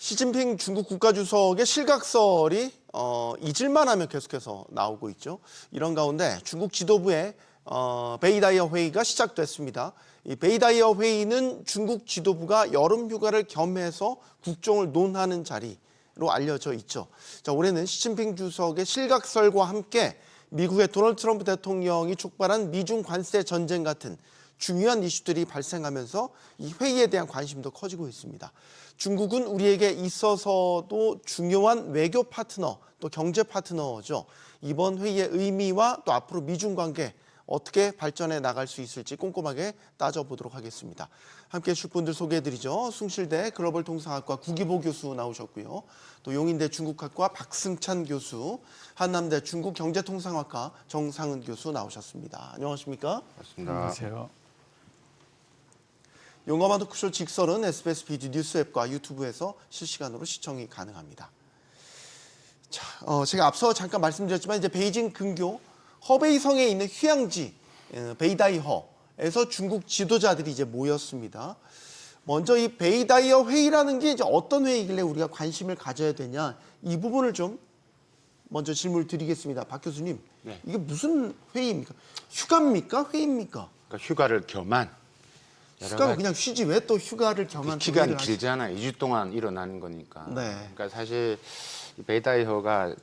시진핑 중국 국가주석의 실각설이 잊을만 하면 계속해서 나오고 있죠. 이런 가운데 중국 지도부의 베이다이어 회의가 시작됐습니다. 이 베이다이어 회의는 중국 지도부가 여름 휴가를 겸해서 국정을 논하는 자리로 알려져 있죠. 자, 올해는 시진핑 주석의 실각설과 함께 미국의 도널드 트럼프 대통령이 촉발한 미중 관세 전쟁 같은 중요한 이슈들이 발생하면서 이 회의에 대한 관심도 커지고 있습니다. 중국은 우리에게 있어서도 중요한 외교 파트너, 또 경제 파트너죠. 이번 회의의 의미와 또 앞으로 미중 관계 어떻게 발전해 나갈 수 있을지 꼼꼼하게 따져보도록 하겠습니다. 함께해 주실 분들 소개해드리죠. 숭실대 글로벌 통상학과 구기보 교수 나오셨고요. 또 용인대 중국학과 박승찬 교수, 한남대 중국경제통상학과 정상은 교수 나오셨습니다. 안녕하십니까? 맞습니다. 안녕하세요. 용어만 토크쇼 직설은 SBS 비디 뉴스 앱과 유튜브에서 실시간으로 시청이 가능합니다. 자, 제가 앞서 잠깐 말씀드렸지만 이제 베이징 근교 허베이성에 있는 휴양지 베이다이허에서 중국 지도자들이 이제 모였습니다. 먼저 이 베이다이어 회의라는 게 이제 어떤 회의길래 우리가 관심을 가져야 되냐, 이 부분을 좀 먼저 질문을 드리겠습니다. 박 교수님, 네. 이게 무슨 회의입니까? 휴가입니까? 회의입니까? 그러니까 휴가를 겸한 휴가가 그냥 쉬지 왜 또 휴가를 겸한 기간이 회의를 길잖아요. 2주 동안 일어나는 거니까. 네. 그러니까 사실 이 베이다이어가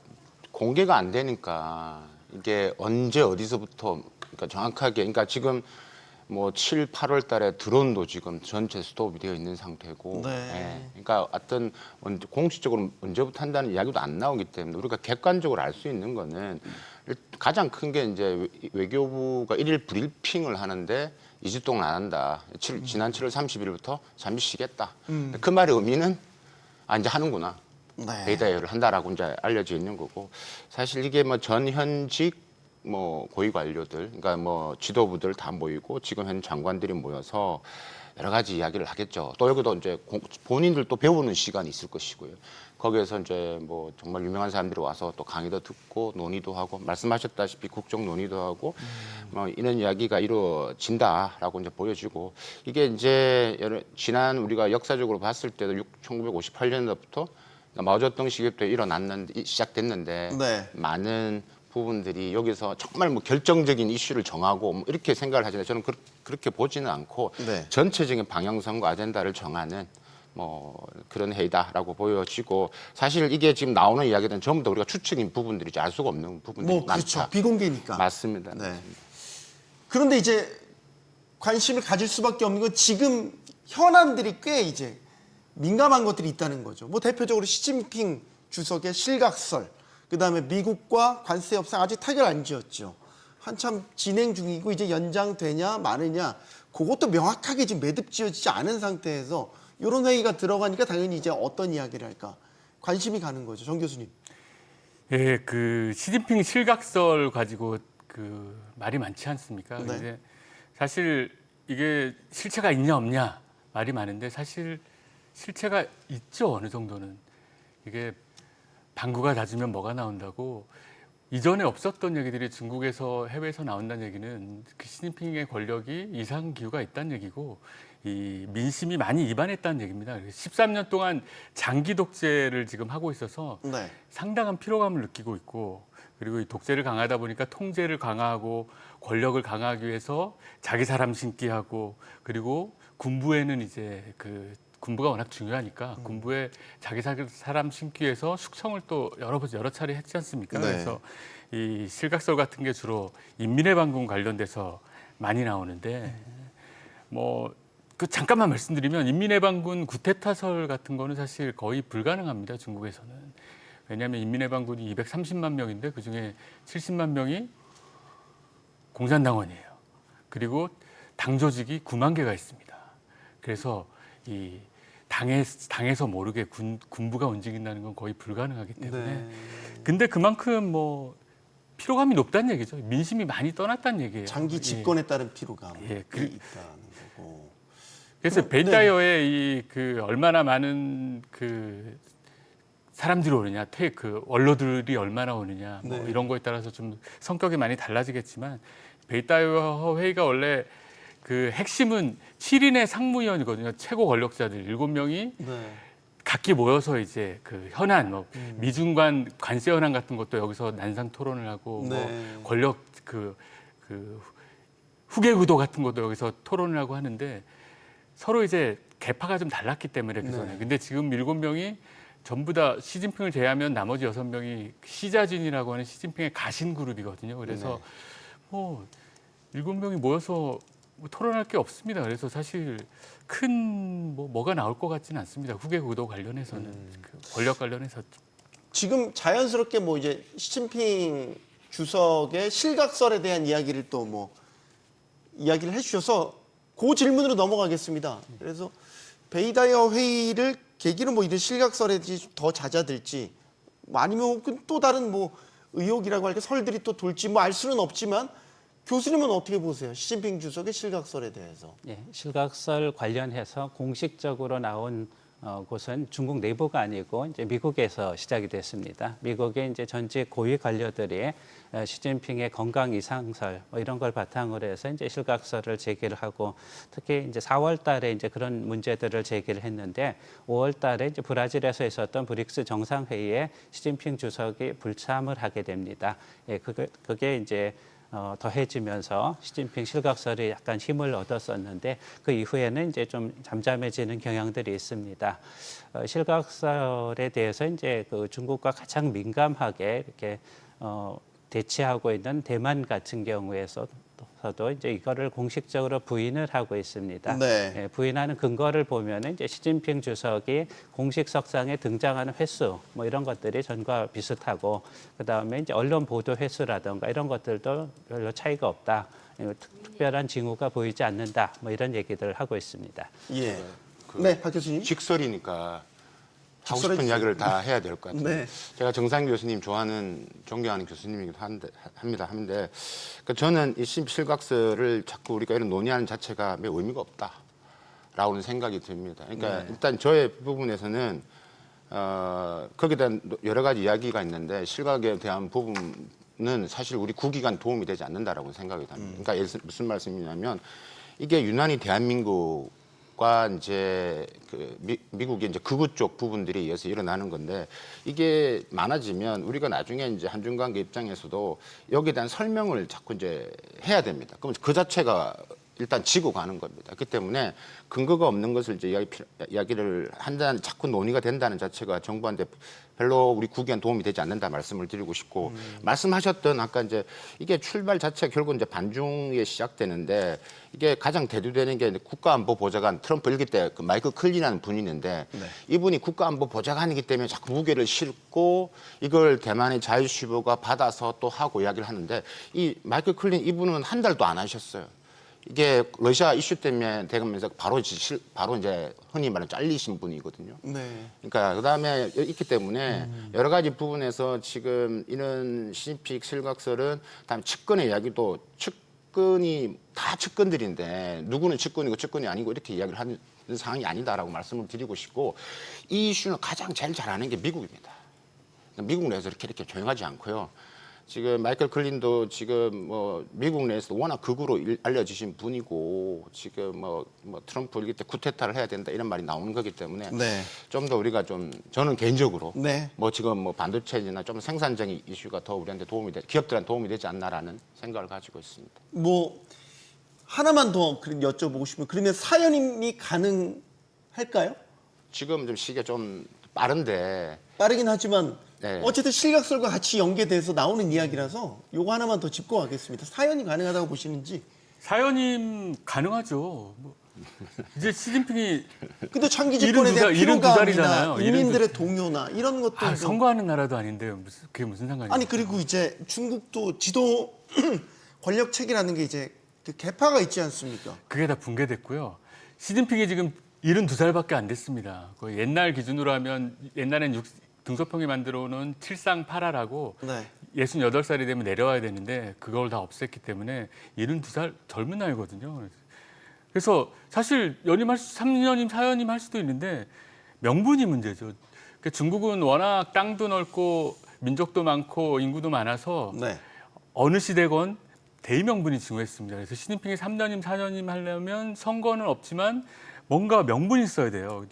공개가 안 되니까 이게 언제 어디서부터 그러니까 정확하게 그러니까 지금 뭐 7, 8월 달에 드론도 지금 전체 스톱이 되어 있는 상태고, 네. 예. 그러니까 어떤 공식적으로 언제부터 한다는 이야기도 안 나오기 때문에 우리가 객관적으로 알 수 있는 거는 가장 큰 게 이제 외교부가 1일 브리핑을 하는데 2주 동안 안 한다. 지난 7월 30일부터 잠시 쉬겠다. 그 말의 의미는 이제 하는구나. 네. 베이다이어를 한다라고 이제 알려져 있는 거고, 사실 이게 뭐 전현직 뭐 고위 관료들, 그러니까 뭐 지도부들 다 모이고 지금 현 장관들이 모여서 여러 가지 이야기를 하겠죠. 또 여기도 이제 본인들도 배우는 시간이 있을 것이고요. 거기에서 이제 뭐 정말 유명한 사람들이 와서 또 강의도 듣고 논의도 하고, 말씀하셨다시피 국정 논의도 하고, 뭐 이런 이야기가 이루어진다라고 이제 보여지고, 이게 이제 지난 우리가 역사적으로 봤을 때도 1958년도부터 마오쩌둥 시기 때 시작됐는데 네. 많은 부분들이 여기서 정말 뭐 결정적인 이슈를 정하고 뭐 이렇게 생각을 하지만 저는 그렇게 보지는 않고, 네. 전체적인 방향성과 아젠다를 정하는 뭐 그런 회의다라고 보여지고, 사실 이게 지금 나오는 이야기들은 전부 다 우리가 추측인 부분들이지 알 수가 없는 부분들이 뭐 그렇죠. 많다. 비공개니까. 맞습니다. 네. 그런데 이제 관심을 가질 수밖에 없는 건 지금 현안들이 꽤 이제 민감한 것들이 있다는 거죠. 뭐 대표적으로 시진핑 주석의 실각설, 그다음에 미국과 관세 협상 아직 타결 안 지었죠. 한참 진행 중이고 이제 연장되냐 마느냐 그것도 명확하게 지금 매듭 지어지지 않은 상태에서 이런 회의가 들어가니까 당연히 이제 어떤 이야기를 할까 관심이 가는 거죠. 정 교수님. 예, 그 시진핑 실각설 가지고 그 말이 많지 않습니까? 네. 근데 사실 이게 실체가 있냐 없냐 말이 많은데 사실 실체가 있죠, 어느 정도는. 이게 방구가 잦으면 뭐가 나온다고, 이전에 없었던 얘기들이 중국에서 해외에서 나온다는 얘기는 그 시진핑의 권력이 이상 기후가 있다는 얘기고, 이 민심이 많이 이반했다는 얘기입니다. 13년 동안 장기 독재를 지금 하고 있어서 네. 상당한 피로감을 느끼고 있고, 그리고 이 독재를 강하다 보니까 통제를 강화하고 권력을 강화하기 위해서 자기 사람 심기 하고, 그리고 군부에는 이제 그 군부가 워낙 중요하니까 군부에 자기 사람 심기 위해서 숙청을 또 여러 차례 했지 않습니까? 네. 그래서 이 실각설 같은 게 주로 인민의 반군 관련돼서 많이 나오는데, 뭐 그 잠깐만 말씀드리면 인민의 반군 구테타설 같은 거는 사실 거의 불가능합니다, 중국에서는. 왜냐하면 인민의 반군이 230만 명인데 그중에 70만 명이 공산당원이에요. 그리고 당 조직이 9만 개가 있습니다. 그래서 이 당에서 모르게 군부가 움직인다는 건 거의 불가능하기 때문에. 네. 근데 그만큼 뭐 피로감이 높다는 얘기죠. 민심이 많이 떠났다는 얘기예요. 장기 집권에 따른 피로감이 예, 있다는 거고. 그래서 네. 베이다이어에 이 그 얼마나 많은 그 사람들이 오느냐, 그 원로들이 얼마나 오느냐, 뭐 네. 이런 거에 따라서 좀 성격이 많이 달라지겠지만, 베이다이어 회의가 원래 그 핵심은 7인의 상무위원이거든요. 최고 권력자들 7명이 네. 각기 모여서 이제 그 현안, 뭐 미중 간 관세 현안 같은 것도 여기서 난상 토론을 하고 네. 뭐 권력 그 후계 구도 같은 것도 여기서 토론을 하고 하는데 서로 이제 계파가 좀 달랐기 때문에 그 전에. 네. 근데 지금 7명이 전부 다 시진핑을 제외하면 나머지 6명이 시자진이라고 하는 시진핑의 가신 그룹이거든요. 그래서 뭐 7명이 모여서 뭐 토론할 게 없습니다. 그래서 사실 큰 뭐가 나올 것 같지는 않습니다. 후계 구도 관련해서는 그 권력 관련해서. 지금 자연스럽게 뭐 이제 시진핑 주석의 실각설에 대한 이야기를 또 뭐 이야기를 해주셔서 그 질문으로 넘어가겠습니다. 그래서 베이다이어 회의를 계기로 뭐 이런 실각설에 더 잦아들지, 뭐 아니면 혹은 또 다른 뭐 의혹이라고 할까 설들이 또 돌지 뭐 알 수는 없지만 교수님은 어떻게 보세요? 시진핑 주석의 실각설에 대해서. 예, 실각설 관련해서 공식적으로 나온 곳은 중국 내부가 아니고 이제 미국에서 시작이 됐습니다. 미국의 이제 전직 고위 관료들이 시진핑의 건강 이상설 뭐 이런 걸 바탕으로 해서 이제 실각설을 제기를 하고, 특히 이제 4월달에 이제 그런 문제들을 제기를 했는데 5월달에 이제 브라질에서 있었던 브릭스 정상회의에 시진핑 주석이 불참을 하게 됩니다. 예, 그게 이제 더해지면서 시진핑 실각설이 약간 힘을 얻었었는데 그 이후에는 이제 좀 잠잠해지는 경향들이 있습니다. 실각설에 대해서 이제 그 중국과 가장 민감하게 이렇게 대치하고 있는 대만 같은 경우에서도 이제 이거를 공식적으로 부인을 하고 있습니다. 네. 예, 부인하는 근거를 보면은 이제 시진핑 주석이 공식 석상에 등장하는 횟수 뭐 이런 것들이 전과 비슷하고, 그 다음에 이제 언론 보도 횟수라든가 이런 것들도 별로 차이가 없다. 특별한 징후가 보이지 않는다. 뭐 이런 얘기들을 하고 있습니다. 예. 네, 박 교수님. 직설이니까 하고 직설해 싶은 주세요. 이야기를 다 해야 될 것 같아요. 네. 제가 정상 교수님 좋아하는 존경하는 교수님이기도 합니다. 한데 그러니까 저는 이 실각설을 자꾸 우리가 이런 논의하는 자체가 매우 의미가 없다라고는 생각이 듭니다. 그러니까 일단 저의 부분에서는 거기에 대한 여러 가지 이야기가 있는데 실각에 대한 부분은 사실 우리 국익에 도움이 되지 않는다라고 생각이 듭니다. 그러니까 무슨 말씀이냐면 이게 유난히 대한민국 과 이제 그 미국의 이제 극우 쪽 부분들에 의해서 일어나는 건데, 이게 많아지면 우리가 나중에 이제 한중 관계 입장에서도 여기에 대한 설명을 자꾸 이제 해야 됩니다. 그럼 그 자체가 일단 지고 가는 겁니다. 그렇기 때문에 근거가 없는 것을 이제 이야기를 한다는, 자꾸 논의가 된다는 자체가 정부한테 별로 우리 국익에 도움이 되지 않는다 말씀을 드리고 싶고, 말씀하셨던 아까 이제 이게 출발 자체가 결국 이제 반중에 시작되는데, 이게 가장 대두되는 게 국가안보보좌관 트럼프 일기 때 그 마이클 클린이라는 분이 있는데, 이분이 국가안보보좌관이기 때문에 자꾸 무게를 싣고 이걸 대만의 자유시보가 받아서 또 하고 이야기를 하는데, 이 마이클 클린 이분은 한 달도 안 하셨어요. 이게 러시아 이슈 때문에 되면서 바로 이제 흔히 말하는 잘리신 분이거든요. 네. 그러니까 그다음에 있기 때문에 여러 가지 부분에서 지금 이런 시진핑 실각설은 다음 측근의 이야기도 측근이 다 측근들인데 누구는 측근이고 측근이 아니고 이렇게 이야기를 하는 상황이 아니다라고 말씀을 드리고 싶고, 이 이슈는 가장 제일 잘하는 게 미국입니다. 미국 내에서 이렇게 조용하지 않고요. 지금 마이클 클린도 지금 뭐 미국 내에서 워낙 극우로 알려지신 분이고, 지금 뭐 트럼프 일기 때 쿠데타를 해야 된다 이런 말이 나오는 거기 때문에 네. 좀 더 우리가 좀, 저는 개인적으로 네. 뭐 지금 뭐 반도체나 좀 생산적인 이슈가 더 우리한테 기업들한테 도움이 되지 않나라는 생각을 가지고 있습니다. 뭐 하나만 더 여쭤보고 싶으면, 그러면 사연임이 가능할까요? 지금 좀 시기가 좀 빠른데, 빠르긴 하지만 네. 어쨌든 실각설과 같이 연계돼서 나오는 이야기라서 요거 하나만 더 짚고 가겠습니다. 사연이 가능하다고 보시는지. 사연임 가능하죠. 뭐 이제 시진핑이 근데 장기 집권에 대한 72 피로감이나 살이잖아요. 국민들의 동요나 이런 것들 좀. 선거하는 나라도 아닌데요. 그게 무슨 상관이에요? 아니, 그리고 이제 중국도 지도 권력 체계라는 게 이제 그 계파가 있지 않습니까? 그게 다 붕괴됐고요. 시진핑이 지금 72살밖에 안 됐습니다. 그 옛날 기준으로 하면 옛날엔 등소평이 만들어 놓은 칠상팔하라고 네. 68살이 되면 내려와야 되는데 그걸 다 없앴기 때문에 72살 젊은 나이거든요. 그래서 사실 연임할 3년임 4년임 할 수도 있는데 명분이 문제죠. 그러니까 중국은 워낙 땅도 넓고 민족도 많고 인구도 많아서 네. 어느 시대건 대의명분이 중요했습니다. 그래서 시진핑이 3년임 4년임 하려면 선거는 없지만 뭔가 명분이 있어야 돼요.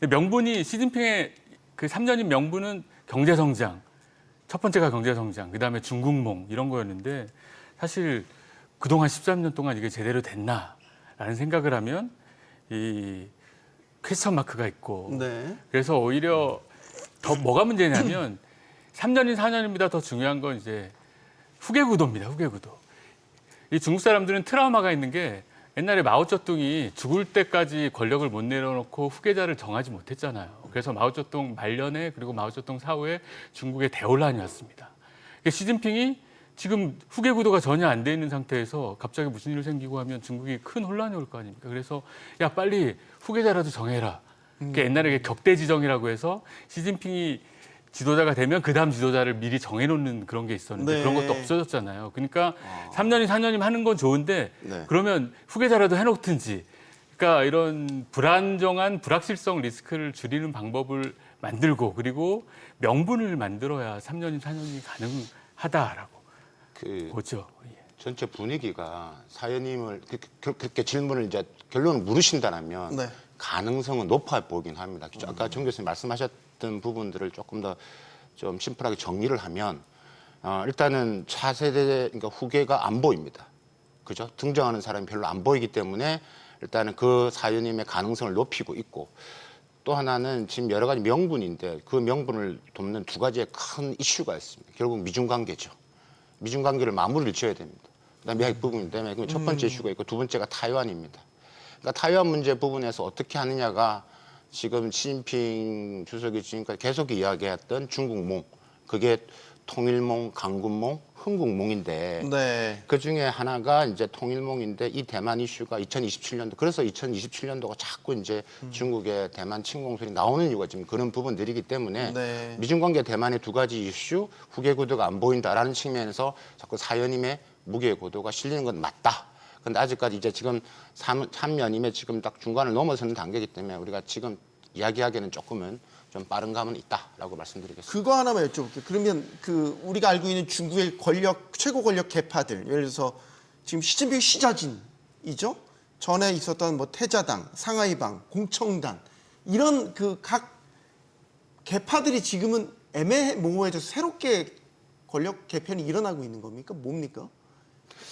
근데 명분이 시진핑의 그 3년인 명분은 경제 성장. 첫 번째가 경제 성장, 그다음에 중국몽 이런 거였는데 사실 그동안 13년 동안 이게 제대로 됐나라는 생각을 하면 이 퀘스천 마크가 있고 네. 그래서 오히려 더 뭐가 문제냐면 3년인 4년입니다. 더 중요한 건 이제 후계 구도입니다. 후계 구도. 이 중국 사람들은 트라우마가 있는 게 옛날에 마오쩌둥이 죽을 때까지 권력을 못 내려놓고 후계자를 정하지 못했잖아요. 그래서 마오쩌둥 말년에 그리고 마오쩌둥 사후에 중국의 대혼란이 왔습니다. 시진핑이 지금 후계 구도가 전혀 안 돼 있는 상태에서 갑자기 무슨 일이 생기고 하면 중국이 큰 혼란이 올 거 아닙니까? 그래서 야 빨리 후계자라도 정해라. 옛날에 격대지정이라고 해서 시진핑이 지도자가 되면 그 다음 지도자를 미리 정해놓는 그런 게 있었는데 네. 그런 것도 없어졌잖아요. 그러니까 3년이 4년이면 하는 건 좋은데 네. 그러면 후계자라도 해놓든지 그러니까 이런 불안정한 불확실성 리스크를 줄이는 방법을 만들고 그리고 명분을 만들어야 3년이 4년이 가능하다라고 그 보죠. 예. 전체 분위기가 사연님을 그렇게 질문을 이제 결론을 물으신다면 네. 가능성은 높아 보이긴 합니다. 아까 정 교수님 말씀하셨던 부분들을 조금 더 좀 심플하게 정리를 하면 일단은 차세대 그러니까 후계가 안 보입니다. 그죠? 등장하는 사람이 별로 안 보이기 때문에 일단은 그 사연님의 가능성을 높이고 있고 또 하나는 지금 여러 가지 명분인데 그 명분을 돕는 두 가지의 큰 이슈가 있습니다. 결국 미중 관계죠. 미중 관계를 마무리를 지어야 됩니다. 그다음에 이 부분 때문에 첫 번째 이슈가 있고 두 번째가 타이완입니다. 그러니까 타이완 문제 부분에서 어떻게 하느냐가 지금 시진핑 주석이 지금까지 계속 이야기했던 중국몽, 그게 통일몽, 강군몽, 흥국몽인데 네. 그 중에 하나가 이제 통일몽인데 이 대만 이슈가 2027년도 그래서 2027년도가 자꾸 이제 중국의 대만 침공설이 나오는 이유가 지금 그런 부분들이기 때문에 네. 미중 관계 대만의 두 가지 이슈 후계 구도가 안 보인다라는 측면에서 자꾸 사연임의 무게 구도가 실리는 건 맞다. 근데 아직까지 이제 지금 3년임에 지금 딱 중간을 넘어서는 단계이기 때문에 우리가 지금 이야기하기에는 조금은 좀 빠른 감은 있다라고 말씀드리겠습니다. 그거 하나만 여쭤볼게요. 그러면 그 우리가 알고 있는 중국의 최고 권력 계파들, 예를 들어서 지금 시진핑 시자진이죠. 전에 있었던 뭐 태자당, 상하이방, 공청당 이런 그 각 계파들이 지금은 애매모호해져서 새롭게 권력 개편이 일어나고 있는 겁니까? 뭡니까?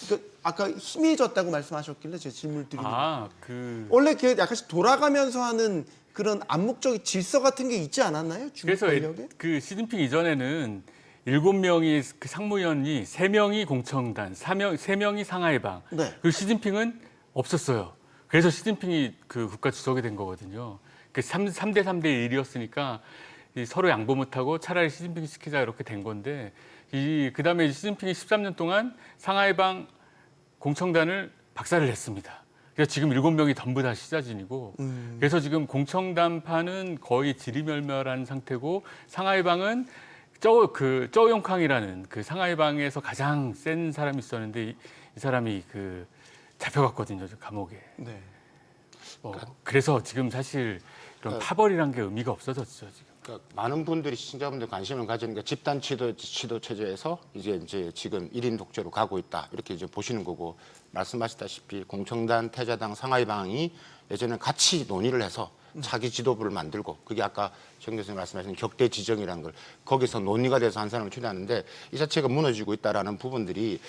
그러니까 아까 희미해졌다고 말씀하셨길래 제가 질문을 드리는 거예요. 원래 그 약간씩 돌아가면서 하는 그런 암묵적 질서 같은 게 있지 않았나요? 중국 그래서 권력에? 그 시진핑 이전에는 7명이 그 상무위원이 3명이 공청단, 3명이 상하이방. 네. 그리고 시진핑은 없었어요. 그래서 시진핑이 그 국가 주석이 된 거거든요. 그 3대 3대 1이었으니까 서로 양보 못하고 차라리 시진핑 시키자 이렇게 된 건데 그다음에 시진핑이 13년 동안 상하이방 공청단을 박살을 냈습니다. 그래서 지금 7명이 전부 다 시자진이고 그래서 지금 공청단파는 거의 지리멸멸한 상태고 상하이방은 쪼용캉이라는 그 상하이방에서 가장 센 사람이 있었는데 이 사람이 그 잡혀갔거든요, 감옥에. 네. 그래서 지금 사실 이런 파벌이란 게 의미가 없어졌죠, 지금. 그러니까 많은 분들이 시청자분들 관심을 가지는 게 집단 지도 체제에서 이제 지금 1인 독재로 가고 있다 이렇게 이제 보시는 거고 말씀하셨다시피 공청단, 태자당, 상하이방이 예전에 같이 논의를 해서 자기 지도부를 만들고 그게 아까 정 교수님 말씀하신 격대 지정이라는 걸 거기서 논의가 돼서 한 사람을 초대하는데 이 자체가 무너지고 있다라는 부분들이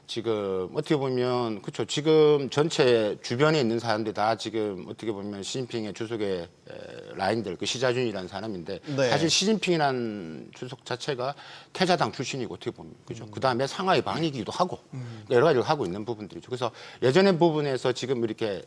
지금 어떻게 보면 그렇죠. 지금 전체 주변에 있는 사람들이 다 지금 어떻게 보면 시진핑의 주석의 라인들 그 시자준이라는 사람인데 네. 사실 시진핑이라는 주석 자체가 태자당 출신이고 어떻게 보면 그죠. 그 다음에 상하이 방이기도 하고 그러니까 여러 가지를 하고 있는 부분들이죠. 그래서 예전의 부분에서 지금 이렇게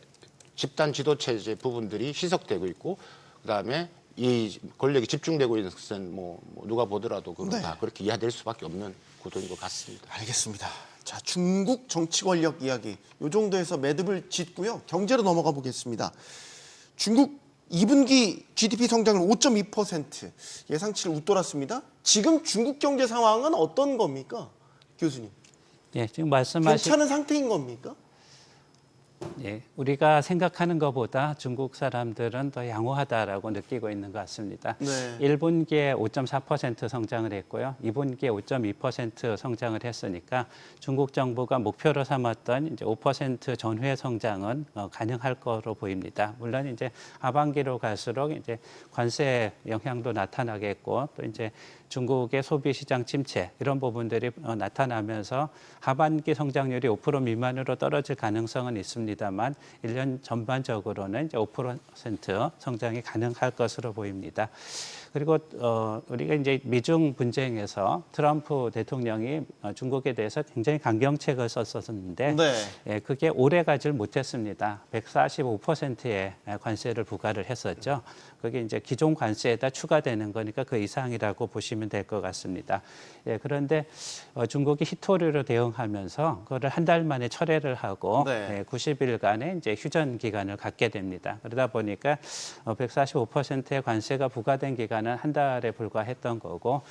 집단 지도 체제 부분들이 희석되고 있고 그 다음에 이 권력이 집중되고 있는 것은 뭐 누가 보더라도 그건 네. 다 그렇게 이해될 수밖에 없는 구도인 것 같습니다. 알겠습니다. 자, 중국 정치 권력 이야기 이 정도에서 매듭을 짓고요. 경제로 넘어가 보겠습니다. 중국 2분기 GDP 성장률 5.2% 예상치를 웃돌았습니다. 지금 중국 경제 상황은 어떤 겁니까? 교수님. 예, 지금 말씀하신 괜찮은 상태인 겁니까? 예, 우리가 생각하는 것보다 중국 사람들은 더 양호하다라고 느끼고 있는 것 같습니다. 네. 1분기에 5.4% 성장을 했고요. 2분기에 5.2% 성장을 했으니까 중국 정부가 목표로 삼았던 이제 5% 전후의 성장은 가능할 거로 보입니다. 물론 이제 하반기로 갈수록 이제 관세 영향도 나타나겠고 또 이제 중국의 소비 시장 침체 이런 부분들이 나타나면서 하반기 성장률이 5% 미만으로 떨어질 가능성은 있습니다만 1년 전반적으로는 이제 5% 성장이 가능할 것으로 보입니다. 그리고 우리가 이제 미중 분쟁에서 트럼프 대통령이 중국에 대해서 굉장히 강경책을 썼었는데 네. 예, 그게 오래 가질 못했습니다. 145%의 관세를 부과를 했었죠. 그게 이제 기존 관세에다 추가되는 거니까 그 이상이라고 보시면 될 것 같습니다. 예, 그런데 중국이 히토류로 대응하면서 그거를 한 달 만에 철회를 하고 네. 예, 90일간의 이제 휴전 기간을 갖게 됩니다. 그러다 보니까 145%의 관세가 부과된 기간은 한 달에 불과했던 거고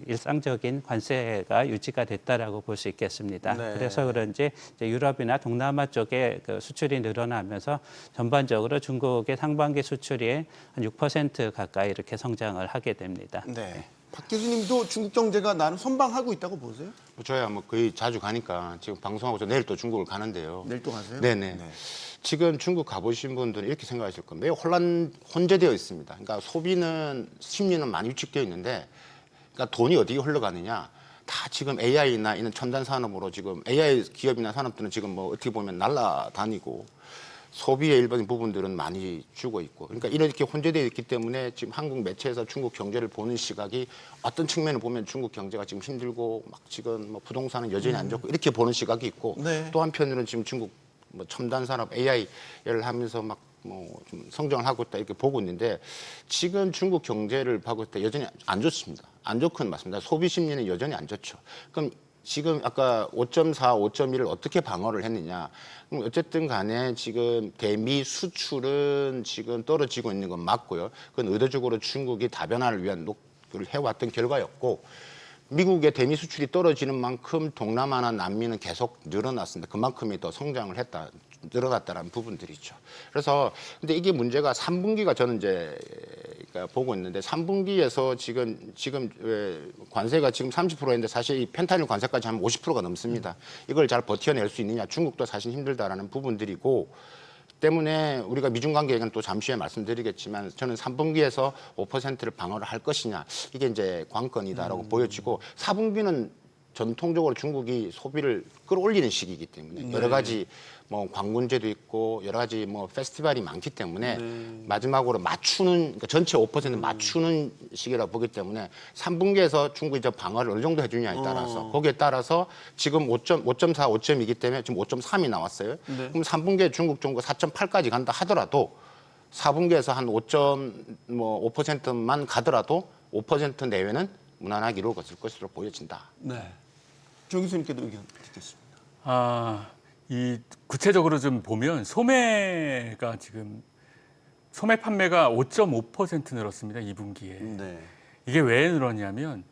일상적인 관세가 유지가 됐다라고 볼 수 있겠습니다. 네. 그래서 그런지 이제 유럽이나 동남아 쪽에 그 수출이 늘어나면서 전반적으로 중국의 상반기 수출이 한 6% 가까이 이렇게 성장을 하게 됩니다. 네. 박 교수님도 중국 경제가 나는 선방하고 있다고 보세요? 뭐 저야 뭐 거의 자주 가니까 지금 방송하고 저 내일 또 중국을 가는데요. 내일 또 가세요? 네네. 지금 중국 가보신 분들은 이렇게 생각하실 겁니다. 매우 혼재되어 있습니다. 그러니까 소비는 심리는 많이 위축되어 있는데, 그러니까 돈이 어디에 흘러가느냐? 다 지금 AI나 이런 첨단 산업으로 지금 AI 기업이나 산업들은 지금 뭐 어떻게 보면 날아다니고 소비의 일반적인 부분들은 많이 죽어 있고, 그러니까 이렇게 혼재되어 있기 때문에 지금 한국 매체에서 중국 경제를 보는 시각이 어떤 측면을 보면 중국 경제가 지금 힘들고 막 지금 뭐 부동산은 여전히 안 좋고 이렇게 보는 시각이 있고, 네. 또 한편으로는 지금 중국 뭐 첨단 산업 AI를 하면서 막 뭐 좀 성장을 하고 있다 이렇게 보고 있는데, 지금 중국 경제를 보고 있을 때 여전히 안 좋습니다. 안 좋건 맞습니다. 소비 심리는 여전히 안 좋죠. 그럼 지금 아까 5.4, 5.1을 어떻게 방어를 했느냐? 그럼 어쨌든 간에 지금 대미 수출은 지금 떨어지고 있는 건 맞고요. 그건 의도적으로 중국이 다변화를 위한 노력을 해왔던 결과였고, 미국의 대미 수출이 떨어지는 만큼 동남아나 남미는 계속 늘어났습니다. 그만큼이 더 성장을 했다, 늘어났다라는 부분들이죠. 그래서 근데 이게 문제가 3분기가 저는 이제 그러니까 보고 있는데, 3분기에서 지금 왜 관세가 지금 30%인데 사실 이 펜타닐 관세까지 하면 50%가 넘습니다. 이걸 잘 버텨낼 수 있느냐? 중국도 사실 힘들다라는 부분들이고, 때문에 우리가 미중 관계 얘기는 또 잠시 후에 말씀드리겠지만, 저는 3분기에서 5%를 방어를 할 것이냐, 이게 이제 관건이다라고 보여지고, 4분기는 전통적으로 중국이 소비를 끌어올리는 시기이기 때문에 여러 가지 뭐 광군제도 있고 여러 가지 뭐 페스티벌이 많기 때문에 마지막으로 맞추는, 그러니까 전체 5% 맞추는 시기라고 보기 때문에 3분기에서 중국이 저 방어를 어느 정도 해주냐에 따라서 거기에 따라서 지금 5.4, 5.2이기 때문에 지금 5.3이 나왔어요. 그럼 3분기에 중국 정도가 4.8까지 간다 하더라도 4분기에서 한 5.5%만 가더라도 5% 내외는 무난하게 이루어질 것으로 보여진다. 네. 조 교수님께도 의견 듣겠습니다. 이 구체적으로 좀 보면 소매가 지금 소매 판매가 5.5% 늘었습니다. 2분기에. 네. 이게 왜 늘었냐면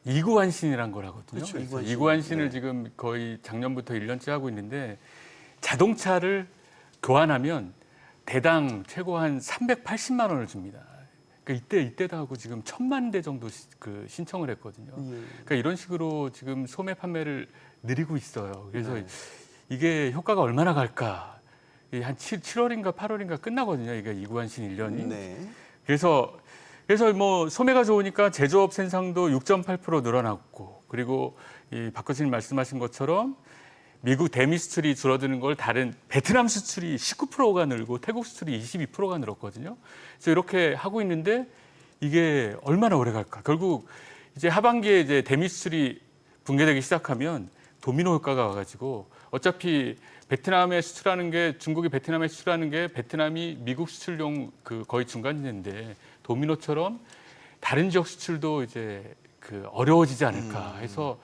이구환신이란 걸 하거든요. 그렇죠, 그래서 이구환신. 이구환신을 네. 지금 거의 작년부터 1년째 하고 있는데, 자동차를 교환하면 대당 최고 한 380만 원을 줍니다. 그러니까 이때도 하고 지금 1,000만 대 정도 신청을 했거든요. 그러니까 이런 식으로 지금 소매 판매를 늘리고 있어요. 그래서 이게 효과가 얼마나 갈까? 한 7월인가 8월인가 끝나거든요. 이게 이구환신 1년이. 네. 그래서 뭐 소매가 좋으니까 제조업 생산도 6.8% 늘어났고, 그리고 이 박 교수님 말씀하신 것처럼 미국 대미 수출이 줄어드는 걸 다른 베트남 수출이 19%가 늘고 태국 수출이 22%가 늘었거든요. 그래서 이렇게 하고 있는데 이게 얼마나 오래 갈까? 결국 이제 하반기에 이제 대미 수출이 붕괴되기 시작하면 도미노 효과가 와가지고, 어차피 베트남에 수출하는 게, 중국이 베트남에 수출하는 게 베트남이 미국 수출용 그 거의 중간지대인데, 도미노처럼 다른 지역 수출도 이제 어려워지지 않을까 해서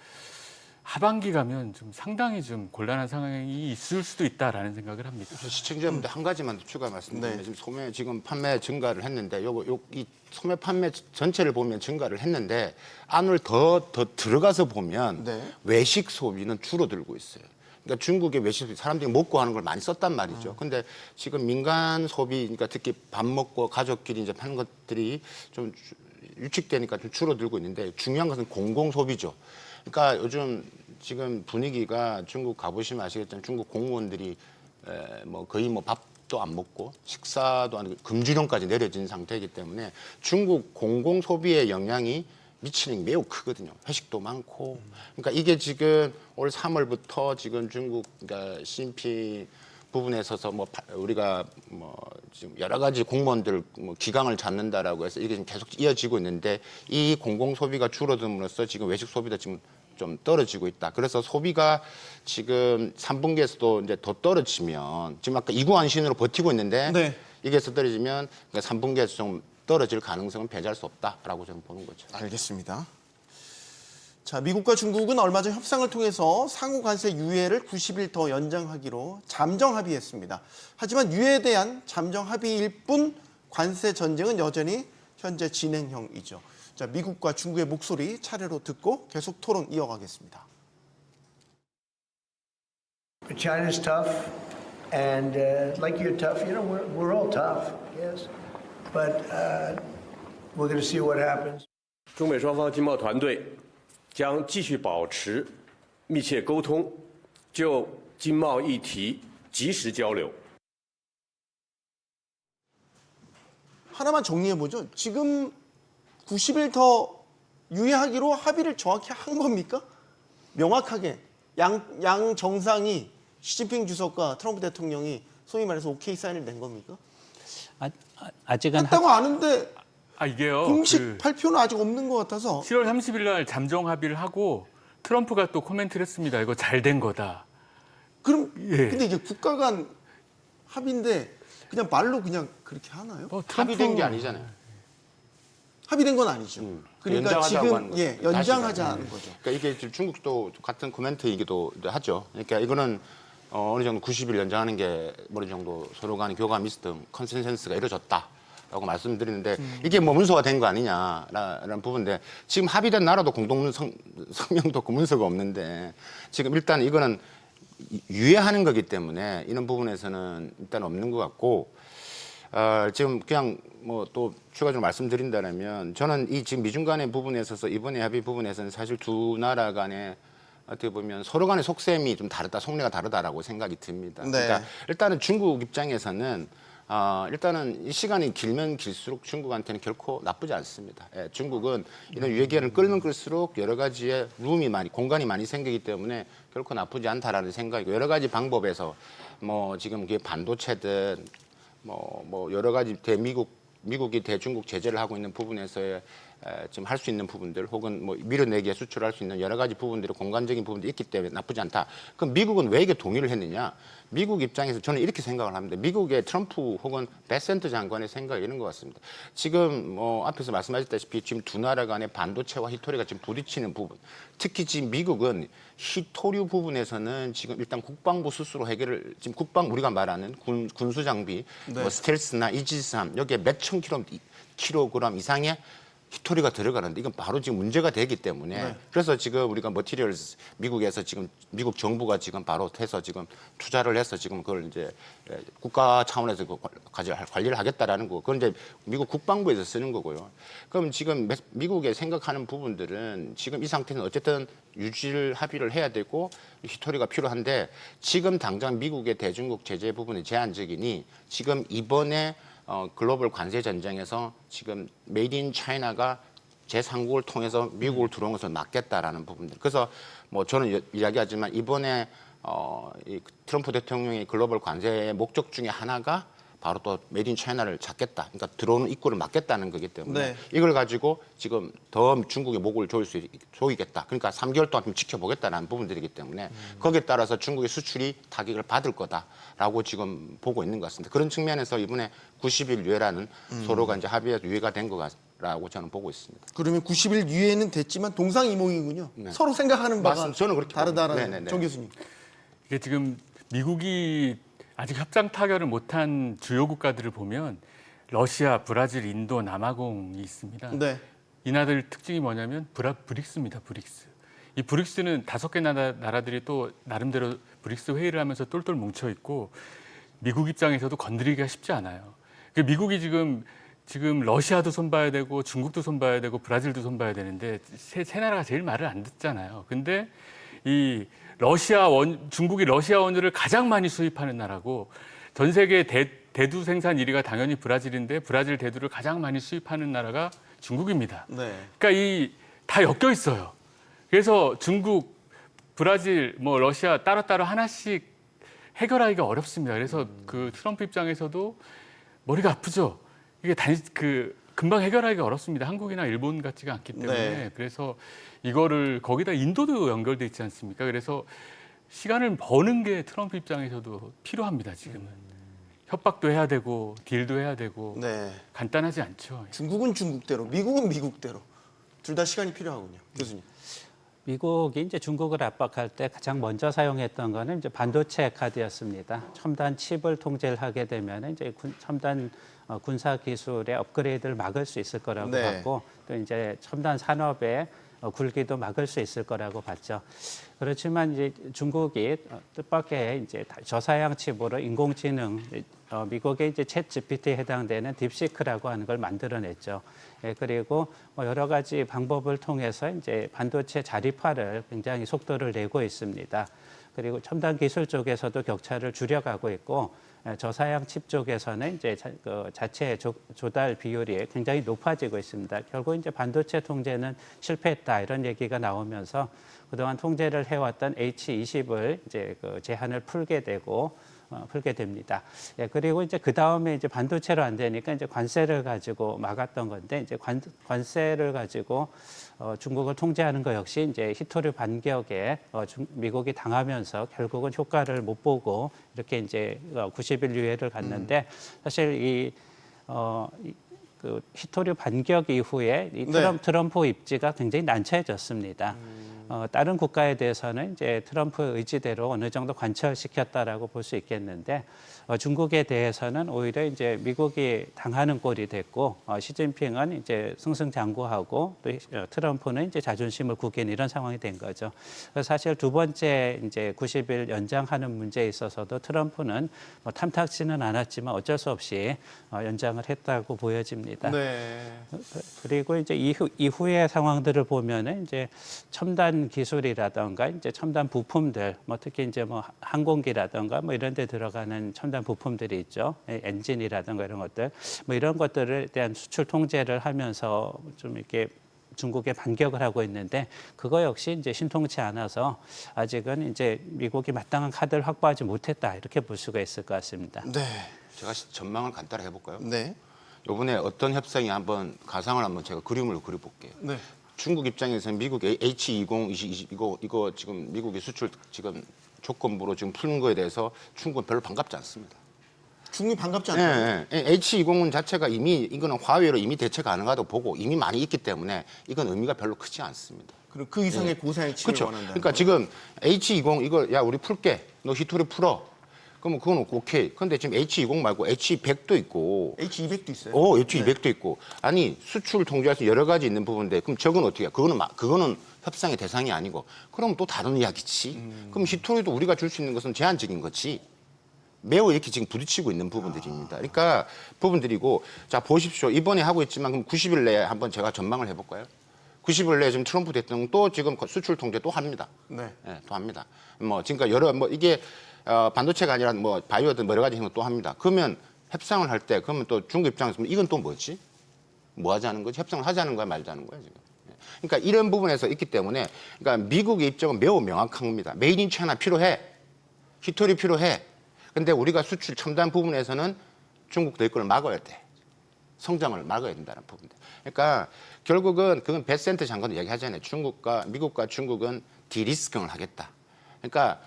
하반기 가면 좀 상당히 좀 곤란한 상황이 있을 수도 있다라는 생각을 합니다. 시청자분들 한 가지만 더 추가 말씀드리면, 네. 지금 소매 지금 판매 증가를 했는데, 이 소매 판매 전체를 보면 증가를 했는데, 안을 더 들어가서 보면 네. 외식 소비는 줄어들고 있어요. 그러니까 중국의 외식 사람들이 먹고 하는 걸 많이 썼단 말이죠. 근데 지금 민간 소비, 그러니까 특히 밥 먹고 가족끼리 이제 파는 것들이 좀 유축되니까 좀 줄어들고 있는데 중요한 것은 공공 소비죠. 그러니까 요즘 지금 분위기가 중국 가보시면 아시겠지만 중국 공무원들이 뭐 거의 뭐 밥도 안 먹고 식사도 안 하고 금주령까지 내려진 상태이기 때문에 중국 공공 소비의 영향이 미치는 게 매우 크거든요. 회식도 많고. 그러니까 이게 지금 올 3월부터 지금 중국 그러니까 CNP 부분에 있어서 뭐 우리가 뭐 지금 여러 가지 공무원들 뭐 기강을 잡는다라고 해서 이게 지금 계속 이어지고 있는데 이 공공 소비가 줄어듦으로써 지금 외식 소비도 지금 좀 떨어지고 있다. 그래서 소비가 지금 3분기에서도 이제 더 떨어지면 지금 아까 이구안신으로 버티고 있는데 네. 이게서 떨어지면 그러니까 3분기에서 좀 떨어질 가능성은 배제할 수 없다라고 저는 보는 거죠. 알겠습니다. 자, 미국과 중국은 얼마 전 협상을 통해서 상호 관세 유예를 90일 더 연장하기로 잠정 합의했습니다. 하지만 유예에 대한 잠정 합의일 뿐 관세 전쟁은 여전히 현재 진행형이죠. 자, 미국과 중국의 목소리 차례로 듣고 계속 토론 이어가겠습니다. China's tough, and like you're tough, you know, we're all tough, yes. But we're going to see what happens. 中美双方经贸团队将继续保持密切沟通，就经贸议题及时交流。 하나만 정리해보죠. 지금 90일 더 유예하기로 합의를 정확히 한 겁니까? 명확하게 양 정상이 시진핑 주석과 트럼프 대통령이 소위 말해서 오케이 사인을 낸 겁니까? 아직은 했다고 아는데 이게요. 공식 발표는 아직 없는 것 같아서 7월 30일 날 잠정 합의를 하고 트럼프가 또 코멘트를 했습니다. 이거 잘 된 거다. 그럼 예. 근데 이게 국가 간 합의인데 그냥 말로 그냥 그렇게 하나요? 합의된 게 아니잖아요. 합의된 건 아니죠. 그러니까 연장하자고 하는 지금 거죠. 예, 연장하자는 거죠. 그러니까 이게 지금 중국도 같은 코멘트이기도 하죠. 그러니까 이거는 어느 정도 90일 연장하는 게 어느 정도 서로 간에 교감이 있었던 컨센서스가 이루어졌다라고 말씀드리는데 이게 뭐 문서가 된 거 아니냐라는 부분인데 지금 합의된 나라도 공동 성명도 그 문서가 없는데 지금 일단 이거는 유예하는 거기 때문에 이런 부분에서는 일단 없는 것 같고 지금 그냥 뭐 또 추가적으로 말씀드린다면 저는 이 지금 미중 간의 부분에 있어서 이번에 합의 부분에서는 사실 두 나라 간의 어떻게 보면 서로 간의 속셈이 좀 다르다, 속내가 다르다라고 생각이 듭니다. 네. 그러니까 일단은 중국 입장에서는 일단은 이 시간이 길면 길수록 중국한테는 결코 나쁘지 않습니다. 예, 중국은 이런 유예 기간을 끌면 끌수록 여러 가지의 공간이 많이 생기기 때문에 결코 나쁘지 않다라는 생각이고 여러 가지 방법에서 뭐 지금 그게 반도체든 뭐 여러 가지 미국이 대중국 제재를 하고 있는 부분에서의 지금 할 수 있는 부분들 혹은 뭐 밀어내기에 수출할 수 있는 여러 가지 부분들이 공간적인 부분들이 있기 때문에 나쁘지 않다. 그럼 미국은 왜 이게 동의를 했느냐? 미국 입장에서 저는 이렇게 생각을 합니다. 미국의 트럼프 혹은 베센트 장관의 생각이 이런 것 같습니다. 지금 뭐 앞에서 말씀하셨다시피 지금 두 나라 간의 반도체와 히토리가 지금 부딪히는 부분, 특히 지금 미국은 히토류 부분에서는 지금 일단 국방부 스스로 해결을 지금 우리가 말하는 군수 장비, 뭐 스텔스나 이지스함 여기에 몇천 킬로그램 이상의 히토리가 들어가는데 이건 바로 지금 문제가 되기 때문에 그래서 지금 우리가 머티리얼스 미국에서 지금 미국 정부가 지금 바로 해서 지금 투자를 해서 지금 그걸 이제 국가 차원에서 관리를 하겠다라는 거. 그건 이제 미국 국방부에서 쓰는 거고요. 그럼 지금 미국에 생각하는 부분들은 지금 이 상태는 어쨌든 유지를 합의를 해야 되고 히토리가 필요한데 지금 당장 미국의 대중국 제재 부분이 제한적이니 지금 이번에 글로벌 관세 전쟁에서 지금 메이드 인 차이나가 제3국을 통해서 미국을 들어온 것을 막겠다라는 부분들. 그래서 뭐 저는 이야기하지만 이번에 이 트럼프 대통령의 글로벌 관세의 목적 중에 하나가 바로 또 메이드 인 차이나를 잡겠다. 그러니까 들어오는 입구를 막겠다는 거기 때문에 이걸 가지고 지금 더 중국의 목을 조이겠다. 그러니까 3개월 동안 좀 지켜보겠다는 부분들이기 때문에 거기에 따라서 중국의 수출이 타격을 받을 거다라고 지금 보고 있는 것 같습니다. 그런 측면에서 이번에 90일 유예라는 서로가 이제 합의해서 유예가 된 거라고 저는 보고 있습니다. 그러면 90일 유예는 됐지만 동상이몽이군요. 서로 생각하는 바가 맞습니다. 저는 그렇게 다르다라는 네네네. 정 교수님. 이게 지금 미국이 아직 협상 타결을 못한 주요 국가들을 보면 러시아, 브라질, 인도, 남아공이 있습니다. 네. 이 나라들 특징이 뭐냐면 브릭스입니다. 브릭스. 이 브릭스는 5개 나라들이 또 나름대로 브릭스 회의를 하면서 똘똘 뭉쳐 있고 미국 입장에서도 건드리기가 쉽지 않아요. 미국이 지금 러시아도 손봐야 되고 중국도 손봐야 되고 브라질도 손봐야 되는데 세 나라가 제일 말을 안 듣잖아요. 근데 이 중국이 러시아 원유를 가장 많이 수입하는 나라고 전 세계 대두 생산 1위가 당연히 브라질인데 브라질 대두를 가장 많이 수입하는 나라가 중국입니다. 네. 그러니까 다 엮여 있어요. 그래서 중국, 브라질, 뭐 러시아 따로따로 하나씩 해결하기가 어렵습니다. 그래서 그 트럼프 입장에서도 머리가 아프죠. 이게 금방 해결하기가 어렵습니다. 한국이나 일본 같지가 않기 때문에. 네. 그래서 이거를 거기다 인도도 연결돼 있지 않습니까? 그래서 시간을 버는 게 트럼프 입장에서도 필요합니다. 지금은. 협박도 해야 되고 딜도 해야 되고 네. 간단하지 않죠. 중국은 중국대로, 미국은 미국대로 둘 다 시간이 필요하군요. 교수님. 미국이 이제 중국을 압박할 때 가장 먼저 사용했던 거는 이제 반도체 카드였습니다. 첨단 칩을 통제를 하게 되면 이제 첨단 군사 기술의 업그레이드를 막을 수 있을 거라고 네. 봤고 또 이제 첨단 산업의 굴기도 막을 수 있을 거라고 봤죠. 그렇지만 이제 중국이 뜻밖의 이제 저사양 칩으로 인공지능 미국의 이제 챗 GPT에 해당되는 딥시크라고 하는 걸 만들어냈죠. 예, 그리고 여러 가지 방법을 통해서 이제 반도체 자립화를 굉장히 속도를 내고 있습니다. 그리고 첨단 기술 쪽에서도 격차를 줄여가고 있고 저사양 칩 쪽에서는 이제 자체 조달 비율이 굉장히 높아지고 있습니다. 결국 이제 반도체 통제는 실패했다 이런 얘기가 나오면서 그동안 통제를 해왔던 H20을 이제 제한을 풀게 됩니다. 예, 그리고 이제 그 다음에 이제 반도체로 안 되니까 이제 관세를 가지고 막았던 건데 이제 관세를 가지고 중국을 통제하는 것 역시 이제 히토류 반격에 미국이 당하면서 결국은 효과를 못 보고 이렇게 이제 90일 유예를 갔는데 사실 그 히토류 반격 이후에 이 트럼프 입지가 굉장히 난처해졌습니다. 다른 국가에 대해서는 이제 트럼프 의지대로 어느 정도 관철시켰다라고 볼 수 있겠는데 중국에 대해서는 오히려 이제 미국이 당하는 꼴이 됐고 시진핑은 이제 승승장구하고 또 트럼프는 이제 자존심을 구긴 이런 상황이 된 거죠. 그래서 사실 두 번째 이제 90일 연장하는 문제에 있어서도 트럼프는 뭐 탐탁지는 않았지만 어쩔 수 없이 연장을 했다고 보여집니다. 네. 그리고 이제 이후의 상황들을 보면은 이제 첨단 기술이라든가 이제 첨단 부품들, 뭐 특히 이제 뭐 항공기라든가 뭐 이런 데 들어가는 첨단 부품들이 있죠. 엔진이라든가 이런 것들, 뭐 이런 것들에 대한 수출 통제를 하면서 좀 이렇게 중국에 반격을 하고 있는데 그거 역시 이제 신통치 않아서 아직은 이제 미국이 마땅한 카드를 확보하지 못했다 이렇게 볼 수가 있을 것 같습니다. 네. 제가 전망을 간단히 해볼까요? 네. 이번에 어떤 협상이 한번 가상을 한번 제가 그림을 그려볼게요. 네. 중국 입장에서는 미국 H20 이거 지금 미국이 수출 지금 조건부로 지금 푸는 거에 대해서 중국은 별로 반갑지 않습니다. 중국이 반갑지 않아요. H20은 자체가 이미 이거는 화웨이로 이미 대체 가능하다고 보고 이미 많이 있기 때문에 이건 의미가 별로 크지 않습니다. 그리고 그 이상의 고사양 칩을 그렇죠. 원한다. 그러니까 지금 H20 이거 야 우리 풀게. 너 히토리 풀어. 그러면 그건 오케이. 근데 지금 H20 말고 H100도 있고 H200도 있어요. H200도 있고. 아니 수출 통제할 수 여러 가지 있는 부분인데 그럼 저건 어떻게 해? 그거는 협상의 대상이 아니고 그럼 또 다른 이야기지. 그럼 히토리도 우리가 줄 수 있는 것은 제한적인 거지. 매우 이렇게 지금 부딪히고 있는 부분들입니다. 그러니까 부분들이고 자 보십시오. 이번에 하고 있지만 그럼 90일 내에 한번 제가 전망을 해볼까요? 90일 내에 지금 트럼프 대통령 또 지금 수출 통제 또 합니다. 네. 네, 또 합니다. 뭐 지금까지 여러 이게 반도체가 아니라 뭐 바이오든 여러 가지 행동 또 합니다. 그러면 협상을 할 때 그러면 또 중국 입장에서 이건 또 뭐지? 뭐 하자는 거지? 협상을 하자는 거야 말자는 거야 지금. 그러니까 이런 부분에서 있기 때문에 그러니까 미국의 입장은 매우 명확한 겁니다. 메이드 인 차이나 필요해. 히토리 필요해. 근데 우리가 수출 첨단 부분에서는 중국 너희 걸 막아야 돼. 성장을 막아야 된다는 부분들. 그러니까 결국은 그건 베센트 장관도 얘기하잖아요. 미국과 중국은 디리스킹을 하겠다. 그러니까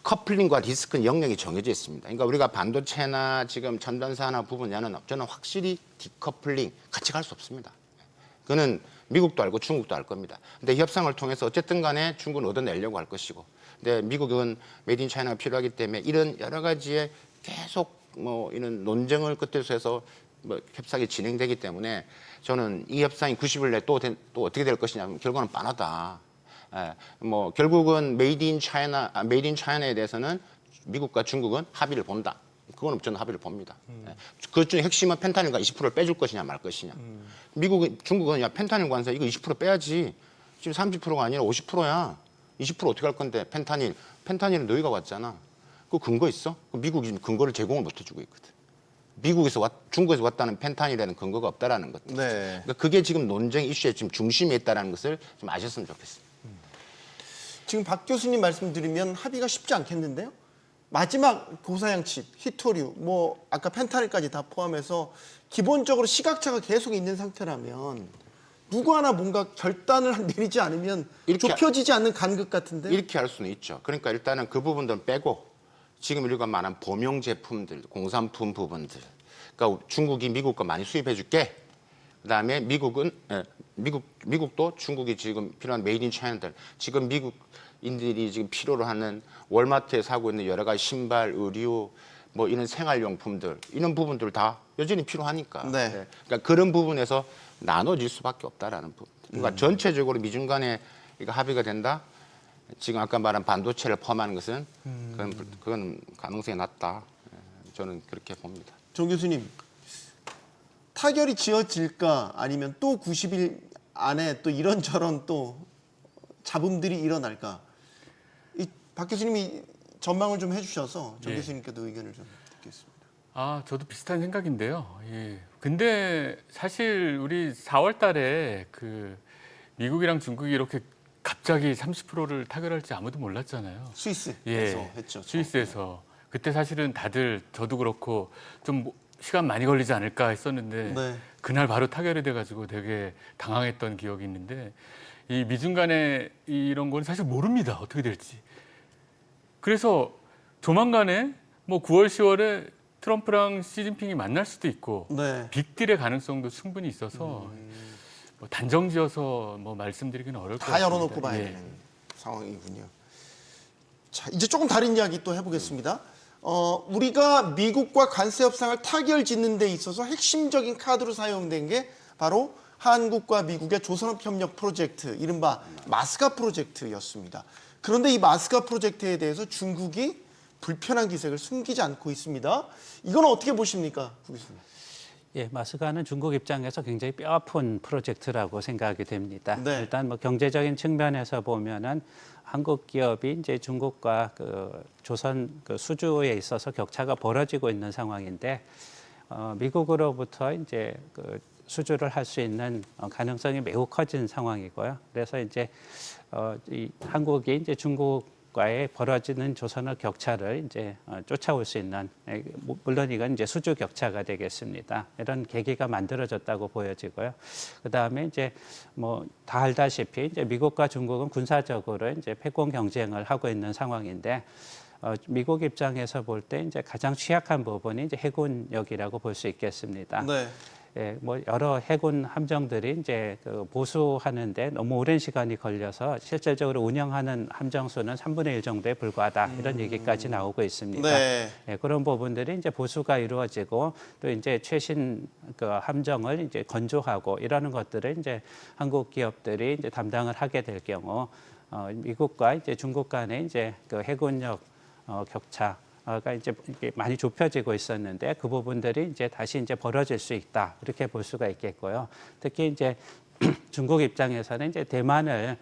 커플링과 리스크는 영역이 정해져 있습니다. 그러니까 우리가 반도체나 지금 첨단 산업 부분에는 저는 확실히 디커플링 같이 갈 수 없습니다. 그거는 미국도 알고 중국도 알 겁니다. 근데 협상을 통해서 어쨌든 간에 중국은 얻어내려고 할 것이고 근데 미국은 메이드 인 차이나가 필요하기 때문에 이런 여러 가지의 계속 뭐 이런 논쟁을 끝에서 해서 뭐 협상이 진행되기 때문에 저는 이 협상이 90일 내에 또 어떻게 될 것이냐면 결과는 빤하다. 뭐 결국은 메이드 인 차이나에 대해서는 미국과 중국은 합의를 본다. 그거는 저는 합의를 봅니다. 그 중에 핵심은 펜타닐과 20%를 빼줄 것이냐 말 것이냐. 중국은 야 펜타닐 관세 이거 20% 빼야지. 지금 30%가 아니라 50%야. 20% 어떻게 할 건데 펜타닐은 너희가 왔잖아. 그 근거 있어? 미국이 지금 근거를 제공을 못 해주고 있거든. 중국에서 왔다는 펜타닐에는 근거가 없다라는 것. 네. 그러니까 그게 지금 논쟁 이슈의 지금 중심에 있다라는 것을 좀 아셨으면 좋겠어요. 지금 박 교수님 말씀드리면 합의가 쉽지 않겠는데요. 마지막 고사양칩, 히토류, 뭐 아까 펜타닐까지 다 포함해서 기본적으로 시각차가 계속 있는 상태라면 누구 하나 뭔가 결단을 내리지 않으면 이렇게 좁혀지지 않는 간극 같은데. 이렇게 할 수는 있죠. 그러니까 일단은 그 부분들은 빼고 지금 우리가 말한 범용 제품들, 공산품 부분들. 그러니까 중국이 미국 거 많이 수입해 줄게. 그다음에 미국도 중국이 지금 필요한 메이드 인 차이나들 지금 미국인들이 지금 필요로 하는 월마트에 사고 있는 여러 가지 신발, 의류 뭐 이런 생활용품들 이런 부분들 다 여전히 필요하니까. 네. 그러니까 그런 부분에서 나눠질 수밖에 없다라는 부분. 그러니까 전체적으로 미중 간에 이거 합의가 된다. 지금 아까 말한 반도체를 포함하는 것은 그건 가능성이 낮다. 저는 그렇게 봅니다. 정 교수님, 타결이 지어질까 아니면 또 90일 안에 또 이런저런 또 잡음들이 일어날까? 이 박 교수님이 전망을 좀 해주셔서 정 예. 교수님께도 의견을 좀 듣겠습니다. 저도 비슷한 생각인데요. 예. 근데 사실 우리 4월 달에 그 미국이랑 중국이 이렇게 갑자기 30%를 타결할지 아무도 몰랐잖아요. 스위스에서 예, 했죠. 스위스에서. 그때 사실은 다들 저도 그렇고 좀 시간 많이 걸리지 않을까 했었는데 네. 그날 바로 타결이 돼가지고 되게 당황했던 기억이 있는데 이 미중 간에 이런 건 사실 모릅니다. 어떻게 될지. 그래서 조만간에 뭐 9월, 10월에 트럼프랑 시진핑이 만날 수도 있고 네. 빅딜의 가능성도 충분히 있어서 뭐 단정지어서 뭐 말씀드리기는 어려울 것 다 같습니다. 열어놓고 봐야 예. 되는 상황이군요. 자, 이제 조금 다른 이야기 또 해보겠습니다. 우리가 미국과 관세 협상을 타결짓는 데 있어서 핵심적인 카드로 사용된 게 바로 한국과 미국의 조선업 협력 프로젝트, 이른바 마스카 프로젝트였습니다. 그런데 이 마스카 프로젝트에 대해서 중국이 불편한 기색을 숨기지 않고 있습니다. 이건 어떻게 보십니까, 구 교수님? 예, 마스카는 중국 입장에서 굉장히 뼈아픈 프로젝트라고 생각이 됩니다. 네. 일단 뭐 경제적인 측면에서 보면은 한국 기업이 이제 중국과 그 조선 그 수주에 있어서 격차가 벌어지고 있는 상황인데 미국으로부터 이제 그 수주를 할 수 있는 가능성이 매우 커진 상황이고요. 그래서 이제 이 한국이 이제 중국과의 벌어지는 조선업 격차를 이제 쫓아올 수 있는, 물론 이건 이제 수주 격차가 되겠습니다. 이런 계기가 만들어졌다고 보여지고요. 그 다음에 이제 뭐 다 알다시피 이제 미국과 중국은 군사적으로 이제 패권 경쟁을 하고 있는 상황인데. 미국 입장에서 볼 때 이제 가장 취약한 부분이 이제 해군력이라고 볼 수 있겠습니다. 네. 예, 뭐 여러 해군 함정들이 이제 그 보수하는데 너무 오랜 시간이 걸려서 실질적으로 운영하는 함정 수는 3분의 1 정도에 불과하다 이런 얘기까지 나오고 있습니다. 네. 예, 그런 부분들이 이제 보수가 이루어지고 또 이제 최신 그 함정을 이제 건조하고 이러는 것들을 이제 한국 기업들이 이제 담당을 하게 될 경우 미국과 이제 중국 간의 이제 그 해군력 격차가 이제 이게 많이 좁혀지고 있었는데 그 부분들이 이제 다시 이제 벌어질 수 있다 이렇게 볼 수가 있겠고요. 특히 이제 중국 입장에서는 이제 대만을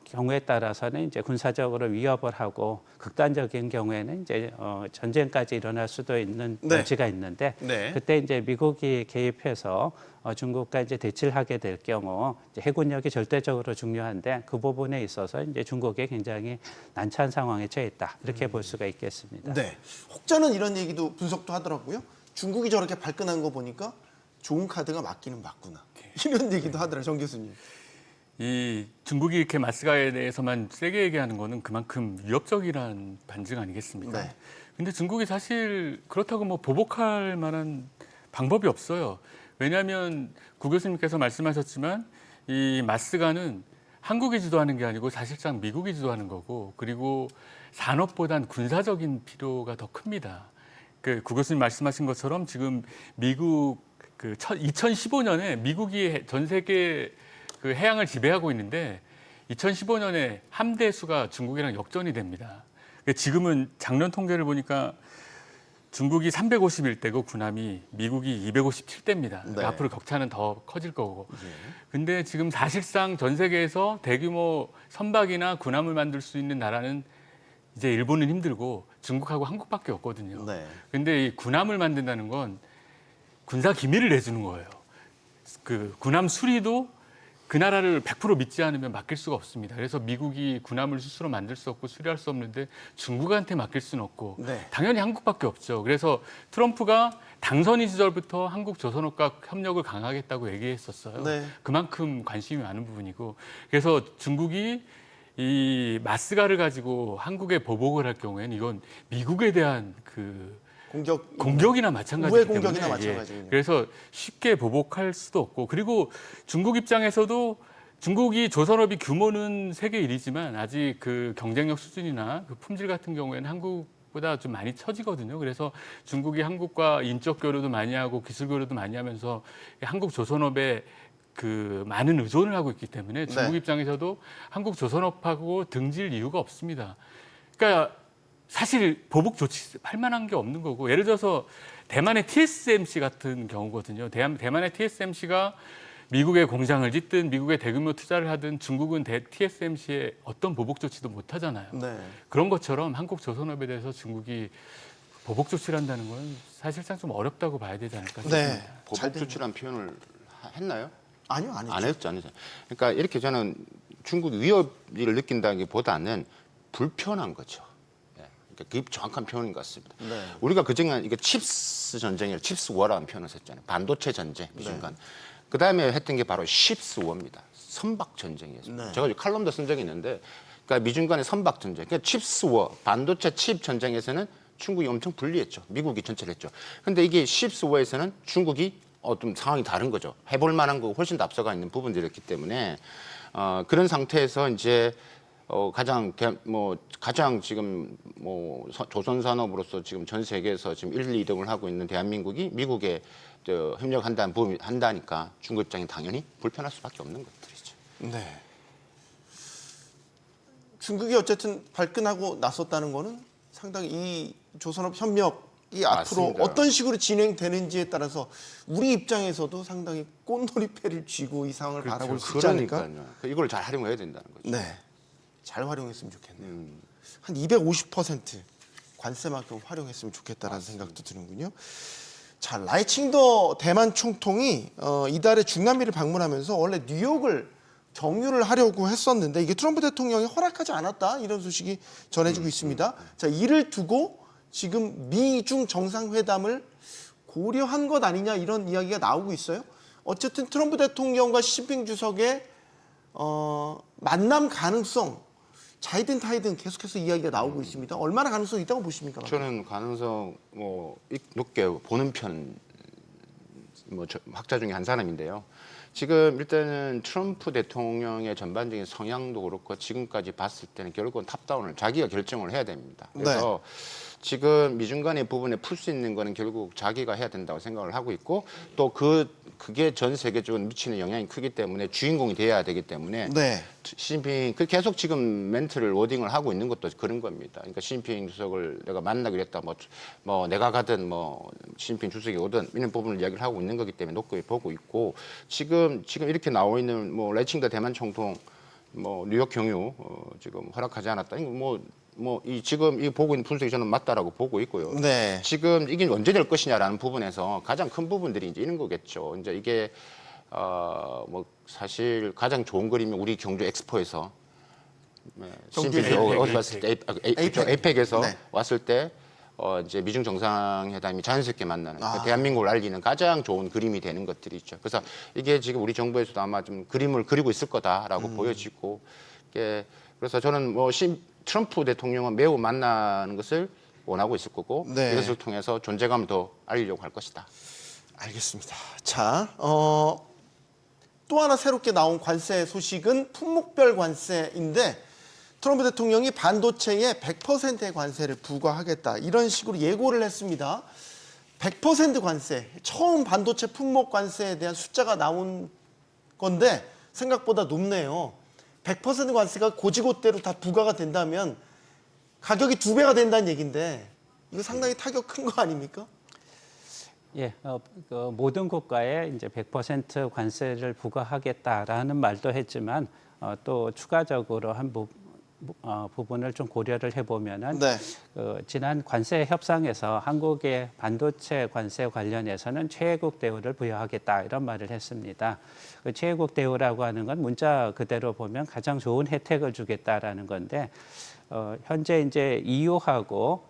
경우에 따라서는 이제 군사적으로 위협을 하고 극단적인 경우에는 이제 전쟁까지 일어날 수도 있는 네. 여지가 있는데 네. 그때 이제 미국이 개입해서 중국과 이제 대치를 하게 될 경우 이제 해군력이 절대적으로 중요한데 그 부분에 있어서 이제 중국이 굉장히 난처한 상황에 처해 있다 이렇게 볼 수가 있겠습니다. 네. 혹자는 이런 얘기도 분석도 하더라고요. 중국이 저렇게 발끈한 거 보니까 좋은 카드가 맞기는 맞구나. 이런 얘기도 하더라고요, 정 교수님. 이 중국이 이렇게 마스카에 대해서만 세게 얘기하는 거는 그만큼 위협적이라는 반증 아니겠습니까? 네. 근데 중국이 사실 그렇다고 뭐 보복할 만한 방법이 없어요. 왜냐하면 구 교수님께서 말씀하셨지만 이 마스카는 한국이 주도하는 게 아니고 사실상 미국이 주도하는 거고 그리고 산업보단 군사적인 필요가 더 큽니다. 그 구 교수님 말씀하신 것처럼 지금 미국 2015년에 미국이 전 세계 그 해양을 지배하고 있는데 2015년에 함대수가 중국이랑 역전이 됩니다. 지금은 작년 통계를 보니까 중국이 351대고 군함이 미국이 257대입니다. 네. 앞으로 격차는 더 커질 거고. 근데 지금 사실상 전 세계에서 대규모 선박이나 군함을 만들 수 있는 나라는 이제 일본은 힘들고 중국하고 한국밖에 없거든요. 네. 근데 이 군함을 만든다는 건 군사 기밀을 내주는 거예요. 그 군함 수리도 그 나라를 100% 믿지 않으면 맡길 수가 없습니다. 그래서 미국이 군함을 스스로 만들 수 없고 수리할 수 없는데 중국한테 맡길 수는 없고 네. 당연히 한국밖에 없죠. 그래서 트럼프가 당선인 시절부터 한국 조선업과 협력을 강화하겠다고 얘기했었어요. 네. 그만큼 관심이 많은 부분이고 그래서 중국이 이 마스가를 가지고 한국에 보복을 할 경우에는 이건 미국에 대한 그 공격이나 마찬가지이기 우회 때문에 공격이나 마찬가지군요. 그래서 쉽게 보복할 수도 없고 그리고 중국 입장에서도 중국이 조선업이 규모는 세계 1위지만 아직 그 경쟁력 수준이나 그 품질 같은 경우에는 한국보다 좀 많이 처지거든요. 그래서 중국이 한국과 인적 교류도 많이 하고 기술 교류도 많이 하면서 한국 조선업에 그 많은 의존을 하고 있기 때문에 중국 네. 입장에서도 한국 조선업하고 등질 이유가 없습니다. 그러니까 사실 보복 조치할 만한 게 없는 거고 예를 들어서 대만의 TSMC 같은 경우거든요. 대만의 TSMC가 미국에 공장을 짓든 미국에 대규모 투자를 하든 중국은 TSMC에 어떤 보복 조치도 못 하잖아요. 네. 그런 것처럼 한국 조선업에 대해서 중국이 보복 조치를 한다는 건 사실상 좀 어렵다고 봐야 되지 않을까 싶습니다. 네. 보복 조치란 표현을 했나요? 아니요, 안 했죠. 안 했죠, 안 했죠. 그러니까 이렇게 저는 중국 위협을 느낀다기보다는 불편한 거죠. 예. 그러니까 그게 정확한 표현인 것 같습니다. 네. 우리가 그전에 이게 칩스 전쟁이라 칩스 워라는 표현을 썼잖아요. 반도체 전쟁, 미중 간. 그 다음에 했던 게 바로 십스 워입니다. 선박 전쟁이었습니다. 네. 제가 칼럼도 쓴 적이 있는데, 그러니까 미중 간의 선박 전쟁. 그러니까 칩스 워, 반도체 칩 전쟁에서는 중국이 엄청 불리했죠. 미국이 전체를 했죠. 근데 이게 십스 워에서는 중국이 좀 상황이 다른 거죠. 해볼 만한 거 훨씬 더 앞서가 있는 부분들이었기 때문에 그런 상태에서 이제 가장 지금 조선 산업으로서 지금 전 세계에서 지금 1, 2등을 하고 있는 대한민국이 미국에 한다니까 중국 입장이 당연히 불편할 수밖에 없는 것들이죠. 네. 중국이 어쨌든 발끈하고 나섰다는 거는 상당히 이 조선업 협력이 앞으로 맞습니다. 어떤 식으로 진행되는지에 따라서 우리 입장에서도 상당히 꽃놀이패를 쥐고 이 상황을 바라볼 수 있지 않을까? 그러니까요. 이걸 잘 활용해야 된다는 거죠. 네. 잘 활용했으면 좋겠네요. 한 250% 관세만큼 활용했으면 좋겠다라는 생각도 드는군요. 자, 라이칭더 대만 총통이 이달에 중남미를 방문하면서 원래 뉴욕을 경유를 하려고 했었는데 이게 트럼프 대통령이 허락하지 않았다 이런 소식이 전해지고 있습니다. 자, 이를 두고 지금 미중 정상회담을 고려한 것 아니냐 이런 이야기가 나오고 있어요. 어쨌든 트럼프 대통령과 시진핑 주석의 만남 가능성 자이든 타이든 계속해서 이야기가 나오고 있습니다. 얼마나 가능성이 있다고 보십니까? 저는 가능성 높게 보는 편 학자 중에 한 사람인데요. 지금 일단은 트럼프 대통령의 전반적인 성향도 그렇고 지금까지 봤을 때는 결국은 탑다운을 자기가 결정을 해야 됩니다. 그래서 지금 미중 간의 부분에 풀 수 있는 거는 결국 자기가 해야 된다고 생각을 하고 있고 또 그게 전 세계적으로 미치는 영향이 크기 때문에 주인공이 돼야 되기 때문에 네. 시진핑 계속 지금 멘트를 워딩을 하고 있는 것도 그런 겁니다. 그러니까 시진핑 주석을 내가 만나기로 했다. 뭐 내가 가든 시진핑 주석이 오든 이런 부분을 이야기를 하고 있는 거기 때문에 높게 보고 있고 지금 이렇게 나와 있는 라이칭더 대만 총통 뉴욕 경유 지금 허락하지 않았다. 이거 지금 이 보고 있는 분석이 저는 맞다라고 보고 있고요. 네. 지금 이게 언제 될 것이냐라는 부분에서 가장 큰 부분들이 이제 이런 거겠죠. 이제 이게 사실 가장 좋은 그림이 우리 경주 엑스포에서 경주 어디 왔을 때 에이펙에서 네. 왔을 때 이제 미중 정상회담이 자연스럽게 만나는 그러니까 대한민국을 알리는 가장 좋은 그림이 되는 것들이죠. 그래서 이게 지금 우리 정부에서도 아마 좀 그림을 그리고 있을 거다라고 보여지고 그래서 저는 트럼프 대통령은 매우 만나는 것을 원하고 있을 거고 네. 이것을 통해서 존재감을 더 알리려고 할 것이다. 알겠습니다. 자, 또 하나 새롭게 나온 관세 소식은 품목별 관세인데 트럼프 대통령이 반도체에 100%의 관세를 부과하겠다 이런 식으로 예고를 했습니다. 100% 관세, 처음 반도체 품목 관세에 대한 숫자가 나온 건데 생각보다 높네요. 100% 관세가 고지고대로 다 부과가 된다면 가격이 2배가 된다는 얘기인데 이거 상당히 타격 큰 거 아닙니까? 예, 그 모든 국가에 이제 100% 관세를 부과하겠다라는 말도 했지만 또 추가적으로 한 부분을 좀 고려를 해보면은 네. 지난 관세 협상에서 한국의 반도체 관세 관련해서는 최애국 대우를 부여하겠다 이런 말을 했습니다. 그 최애국 대우라고 하는 건 문자 그대로 보면 가장 좋은 혜택을 주겠다라는 건데 현재 이제 EU하고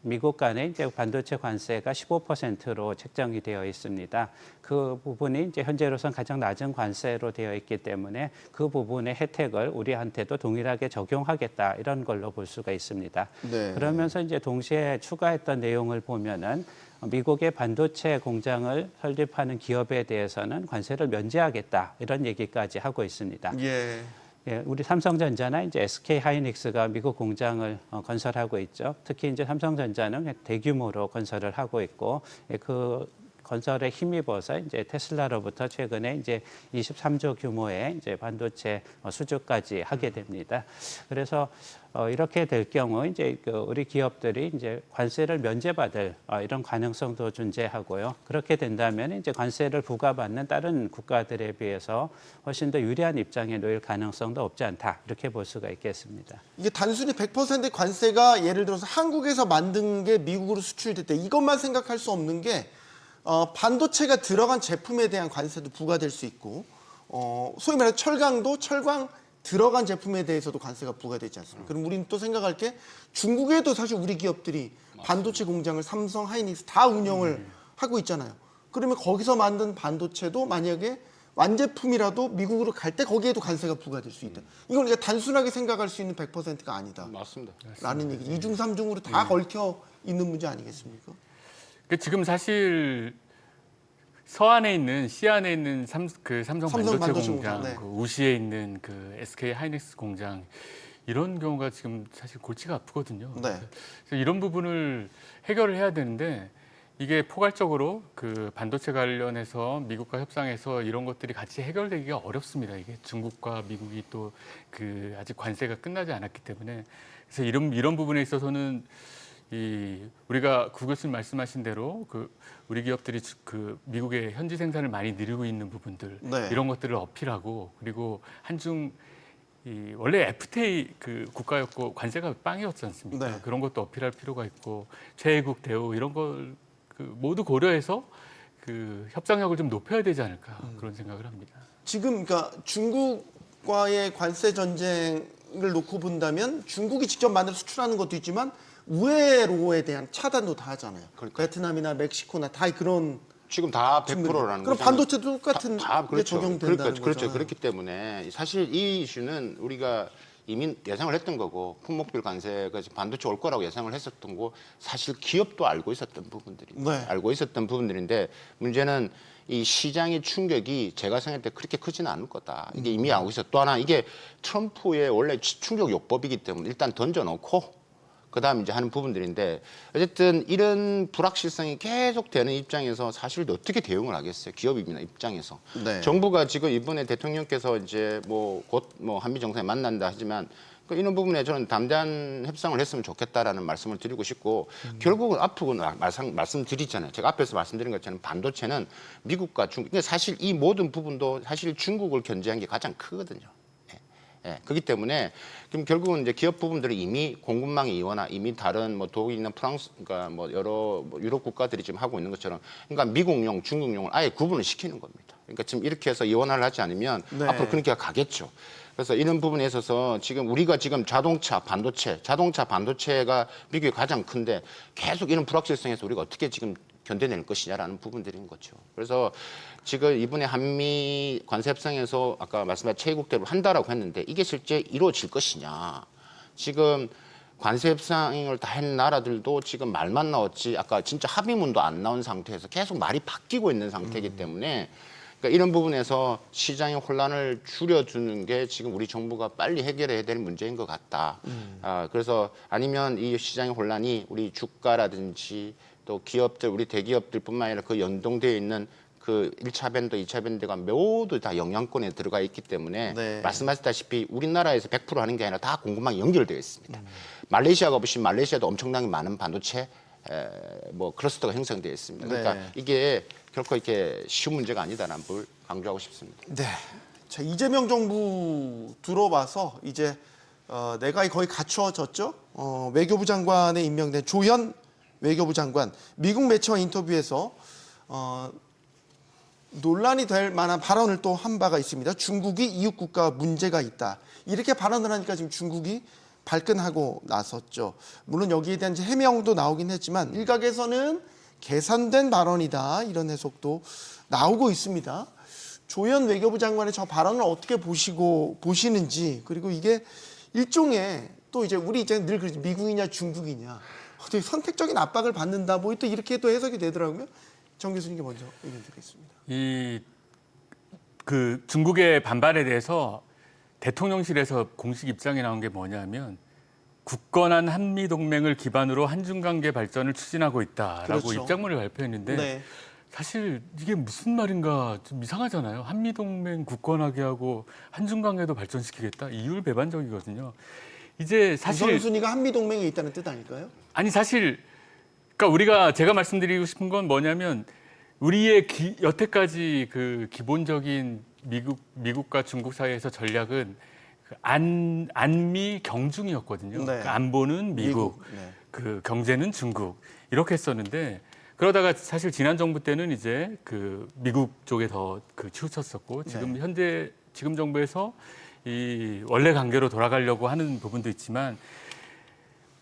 미국 간에 이제 반도체 관세가 15%로 책정이 되어 있습니다. 그 부분이 이제 현재로선 가장 낮은 관세로 되어 있기 때문에 그 부분의 혜택을 우리한테도 동일하게 적용하겠다 이런 걸로 볼 수가 있습니다. 네. 그러면서 이제 동시에 추가했던 내용을 보면은 미국의 반도체 공장을 설립하는 기업에 대해서는 관세를 면제하겠다 이런 얘기까지 하고 있습니다. 예. 예, 우리 삼성전자나 이제 SK 하이닉스가 미국 공장을 건설하고 있죠. 특히 이제 삼성전자는 대규모로 건설을 하고 있고 그 건설에 힘입어서 이제 테슬라로부터 최근에 이제 23조 규모의 이제 반도체 수주까지 하게 됩니다. 그래서 이렇게 될 경우 이제 우리 기업들이 이제 관세를 면제받을 이런 가능성도 존재하고요. 그렇게 된다면 이제 관세를 부과받는 다른 국가들에 비해서 훨씬 더 유리한 입장에 놓일 가능성도 없지 않다 이렇게 볼 수가 있겠습니다. 이게 단순히 100% 관세가 예를 들어서 한국에서 만든 게 미국으로 수출될 때 이것만 생각할 수 없는 게 반도체가 들어간 제품에 대한 관세도 부과될 수 있고 소위 말해 철강도 철강 들어간 제품에 대해서도 관세가 부과되지 않습니까? 그럼 우리는 또 생각할 게 중국에도 사실 우리 기업들이 반도체 공장을 삼성, 하이닉스 다 운영을 하고 있잖아요. 그러면 거기서 만든 반도체도 만약에 완제품이라도 미국으로 갈 때 거기에도 관세가 부과될 수 있다. 이걸 우리가 단순하게 생각할 수 있는 100%가 아니다. 맞습니다. 라는 얘기. 이중 삼중으로 다 걸켜 있는 문제 아니겠습니까? 지금 사실 서안에 있는 시안에 있는 삼성 반도체 공장, 네. 그 우시에 있는 그 SK 하이닉스 공장 이런 경우가 지금 사실 골치가 아프거든요. 네. 그래서 이런 부분을 해결을 해야 되는데 이게 포괄적으로 그 반도체 관련해서 미국과 협상해서 이런 것들이 같이 해결되기가 어렵습니다. 이게 중국과 미국이 또 그 아직 관세가 끝나지 않았기 때문에 그래서 이런 부분에 있어서는 우리가 구 교수님 말씀하신 대로 그 우리 기업들이 그 미국의 현지 생산을 많이 늘리고 있는 부분들 네. 이런 것들을 어필하고 그리고 한중 원래 FTA 그 국가였고 관세가 빵이었지 않습니까? 네. 그런 것도 어필할 필요가 있고 최애국 대우 이런 걸 그 모두 고려해서 그 협상력을 좀 높여야 되지 않을까 그런 생각을 합니다. 지금 그러니까 중국과의 관세 전쟁을 놓고 본다면 중국이 직접 만들어 수출하는 것도 있지만 우회로에 대한 차단도 다 하잖아요. 베트남이나 멕시코나 다 그런 지금 다 100%라는 그럼 반도체도 똑같은 게 그렇죠. 적용된다는 그렇죠. 거잖아요. 그렇기 때문에 사실 이 이슈는 우리가 이미 예상을 했던 거고 품목별 관세가 반도체 올 거라고 예상을 했었던 거 사실 기업도 알고 있었던 부분들인데 네. 알고 있었던 부분들인데 문제는 이 시장의 충격이 제가 생각할 때 그렇게 크지는 않을 거다. 이게 이미 알고 있었. 또 하나 이게 트럼프의 원래 충격 요법이기 때문에 일단 던져놓고 그다음 이제 하는 부분들인데 어쨌든 이런 불확실성이 계속되는 입장에서 사실 어떻게 대응을 하겠어요? 기업입니다 입장에서. 네. 정부가 지금 이번에 대통령께서 이제 곧 한미 정상에 만난다 하지만 이런 부분에 저는 담대한 협상을 했으면 좋겠다라는 말씀을 드리고 싶고 결국은 앞으로 말씀드리잖아요. 제가 앞에서 말씀드린 것처럼 반도체는 미국과 중국. 그러니까 사실 이 모든 부분도 사실 중국을 견제한 게 가장 크거든요. 예, 그렇기 때문에 그럼 결국은 이제 기업 부분들이 이미 공급망이 이거나 이미 다른 독일이나 프랑스, 그러니까 여러 유럽 국가들이 지금 하고 있는 것처럼, 그러니까 미국용, 중국용을 아예 구분을 시키는 겁니다. 그러니까 지금 이렇게 해서 이원화를 하지 않으면 네. 앞으로 그렇게 가겠죠. 그래서 이런 부분에 있어서 우리가 지금 자동차 반도체가 미국이 가장 큰데 계속 이런 불확실성에서 우리가 어떻게 지금 견뎌낼 것이냐라는 부분들인 거죠. 그래서 지금 이번에 한미 관세 협상에서 아까 말씀하신 최애국대로 한다라고 했는데 이게 실제 이루어질 것이냐. 지금 관세 협상을 다 한 나라들도 지금 말만 나왔지 아까 진짜 합의문도 안 나온 상태에서 계속 말이 바뀌고 있는 상태이기 때문에 그러니까 이런 부분에서 시장의 혼란을 줄여주는 게 지금 우리 정부가 빨리 해결해야 될 문제인 것 같다. 그래서 아니면 이 시장의 혼란이 우리 주가라든지 또 기업들, 우리 대기업들뿐만 아니라 그 연동되어 있는 그 1차 밴드, 2차 밴드가 모두 다 영향권에 들어가 있기 때문에 네. 말씀하셨다시피 우리나라에서 100% 하는 게 아니라 다 공급망이 연결되어 있습니다. 말레이시아가 보시면 말레이시아도 엄청나게 많은 반도체 뭐 클러스터가 형성되어 있습니다. 그러니까 네. 이게 결코 이렇게 쉬운 문제가 아니다라는 걸 강조하고 싶습니다. 네. 자, 이재명 정부 들어와서 이제 내각이 거의 갖추어졌죠. 외교부 장관에 임명된 조현 외교부 장관 미국 매체와 인터뷰에서 논란이 될 만한 발언을 또 한 바가 있습니다. 중국이 이웃 국가 문제가 있다. 이렇게 발언을 하니까 지금 중국이 발끈하고 나섰죠. 물론 여기에 대한 이제 해명도 나오긴 했지만 일각에서는 계산된 발언이다 이런 해석도 나오고 있습니다. 조현 외교부 장관의 저 발언을 어떻게 보시는지, 그리고 이게 일종의 또 이제 우리 이제 늘 그러지 미국이냐 중국이냐 어떻게 선택적인 압박을 받는다 뭐 또 이렇게 또 해석이 되더라고요. 정 교수님께 먼저 의견 드리겠습니다. 그 중국의 반발에 대해서 대통령실에서 공식 입장이 나온 게 뭐냐면 굳건한 한미 동맹을 기반으로 한중 관계 발전을 추진하고 있다라고 그렇죠. 입장문을 발표했는데 네. 사실 이게 무슨 말인가 좀 이상하잖아요. 한미 동맹 굳건하게 하고 한중 관계도 발전시키겠다. 이율배반적이거든요. 이제 사실 우선순위가 한미 동맹에 있다는 뜻 아닐까요? 아니 사실 그러니까 제가 말씀드리고 싶은 건 뭐냐면 우리의 여태까지 그 기본적인 미국과 중국 사이에서 전략은 그 안미 경중이었거든요. 네. 그러니까 안보는 미국, 네. 그 경제는 중국 이렇게 했었는데 그러다가 사실 지난 정부 때는 이제 그 미국 쪽에 더 그 치우쳤었고 지금 네. 지금 정부에서 이 원래 관계로 돌아가려고 하는 부분도 있지만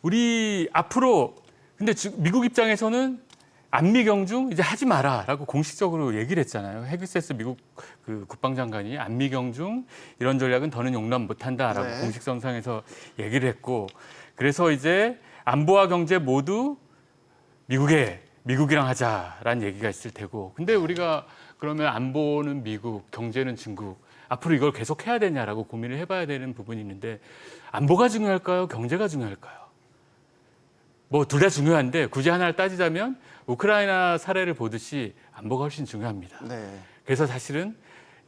우리 앞으로 근데 미국 입장에서는 안미 경중 이제 하지 마라라고 공식적으로 얘기를 했잖아요. 헤그세스 미국 그 국방장관이 안미 경중 이런 전략은 더는 용납 못한다라고 네. 공식성상에서 얘기를 했고 그래서 이제 안보와 경제 모두 미국이랑 하자라는 얘기가 있을 테고 근데 우리가 그러면 안보는 미국, 경제는 중국 앞으로 이걸 계속 해야 되냐라고 고민을 해봐야 되는 부분이 있는데 안보가 중요할까요? 경제가 중요할까요? 뭐 둘 다 중요한데 굳이 하나를 따지자면 우크라이나 사례를 보듯이 안보가 훨씬 중요합니다. 네. 그래서 사실은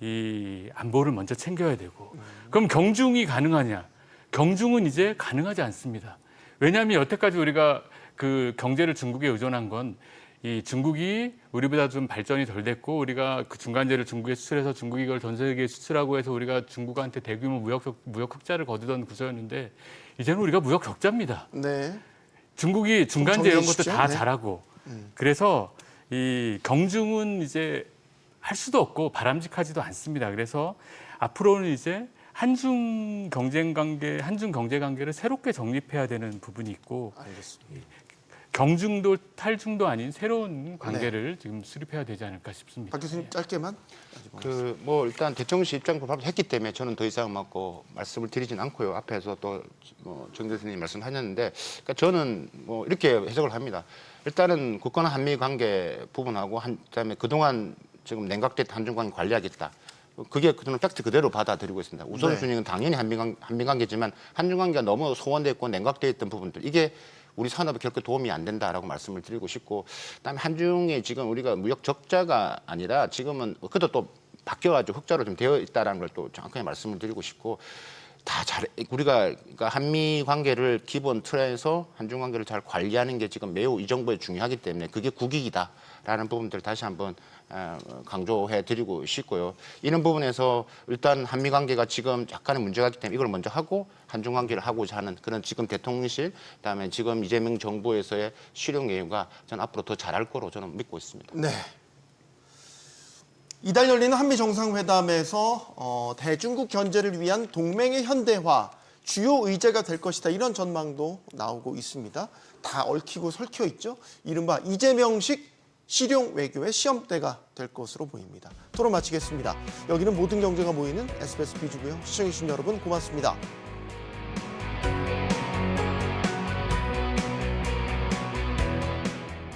이 안보를 먼저 챙겨야 되고 그럼 경중이 가능하냐? 경중은 이제 가능하지 않습니다. 왜냐하면 여태까지 우리가 그 경제를 중국에 의존한 건 이 중국이 우리보다 좀 발전이 덜 됐고 우리가 그 중간재를 중국에 수출해서 중국이 이걸 전 세계에 수출하고 해서 우리가 중국한테 대규모 무역 흑자를 거두던 구조였는데 이제는 우리가 무역 적자입니다. 네. 중국이 중간재 정리해 이런 것도 주시죠. 다 네. 잘하고 그래서 이 경중은 이제 할 수도 없고 바람직하지도 않습니다. 그래서 앞으로는 이제 한중 경제 관계를 새롭게 정립해야 되는 부분이 있고 알겠습니다. 경중도 탈중도 아닌 새로운 관계를 지금 수립해야 되지 않을까 싶습니다. 박 교수님 짧게만. 그 뭐 일단 대통령실 입장을 발표했기 때문에 저는 더 이상 말씀을 드리진 않고요. 앞에서 또 정 교수님 말씀하셨는데, 그러니까 저는 뭐 이렇게 해석을 합니다. 일단은 굳건한 한미 관계 부분하고 그다음에 그동안 지금 냉각된 한중 관계 관리하겠다. 그게 저는 팩트 그대로 받아들이고 있습니다. 우선순위는 당연히 한미 관계지만 한중 관계가 너무 소원돼 있고 냉각돼 있던 부분들 이게 우리 산업에 결코 도움이 안 된다라고 말씀을 드리고 싶고, 그다음에 한중에 지금 우리가 무역 적자가 아니라 지금은 그것도 또 바뀌어가지고 흑자로 좀 되어 있다라는 걸 또 정확하게 말씀을 드리고 싶고, 우리가 그러니까 한미 관계를 기본 틀에서 한중 관계를 잘 관리하는 게 지금 매우 이 정부에 중요하기 때문에 그게 국익이다라는 부분들 다시 한번 강조해 드리고 싶고요. 이런 부분에서 일단 한미 관계가 지금 약간의 문제가 있기 때문에 이걸 먼저 하고 한중 관계를 하고자 하는 그런 지금 대통령실 그다음에 지금 이재명 정부에서의 실용 예우가 저는 앞으로 더 잘할 거로 저는 믿고 있습니다. 네. 이달 열리는 한미 정상회담에서 대중국 견제를 위한 동맹의 현대화 주요 의제가 될 것이다. 이런 전망도 나오고 있습니다. 다 얽히고 설켜 있죠. 이른바 이재명식 실용 외교의 시험대가 될 것으로 보입니다. 토론 마치겠습니다. 여기는 모든 경제가 모이는 SBS 비주고요. 시청해주신 여러분 고맙습니다.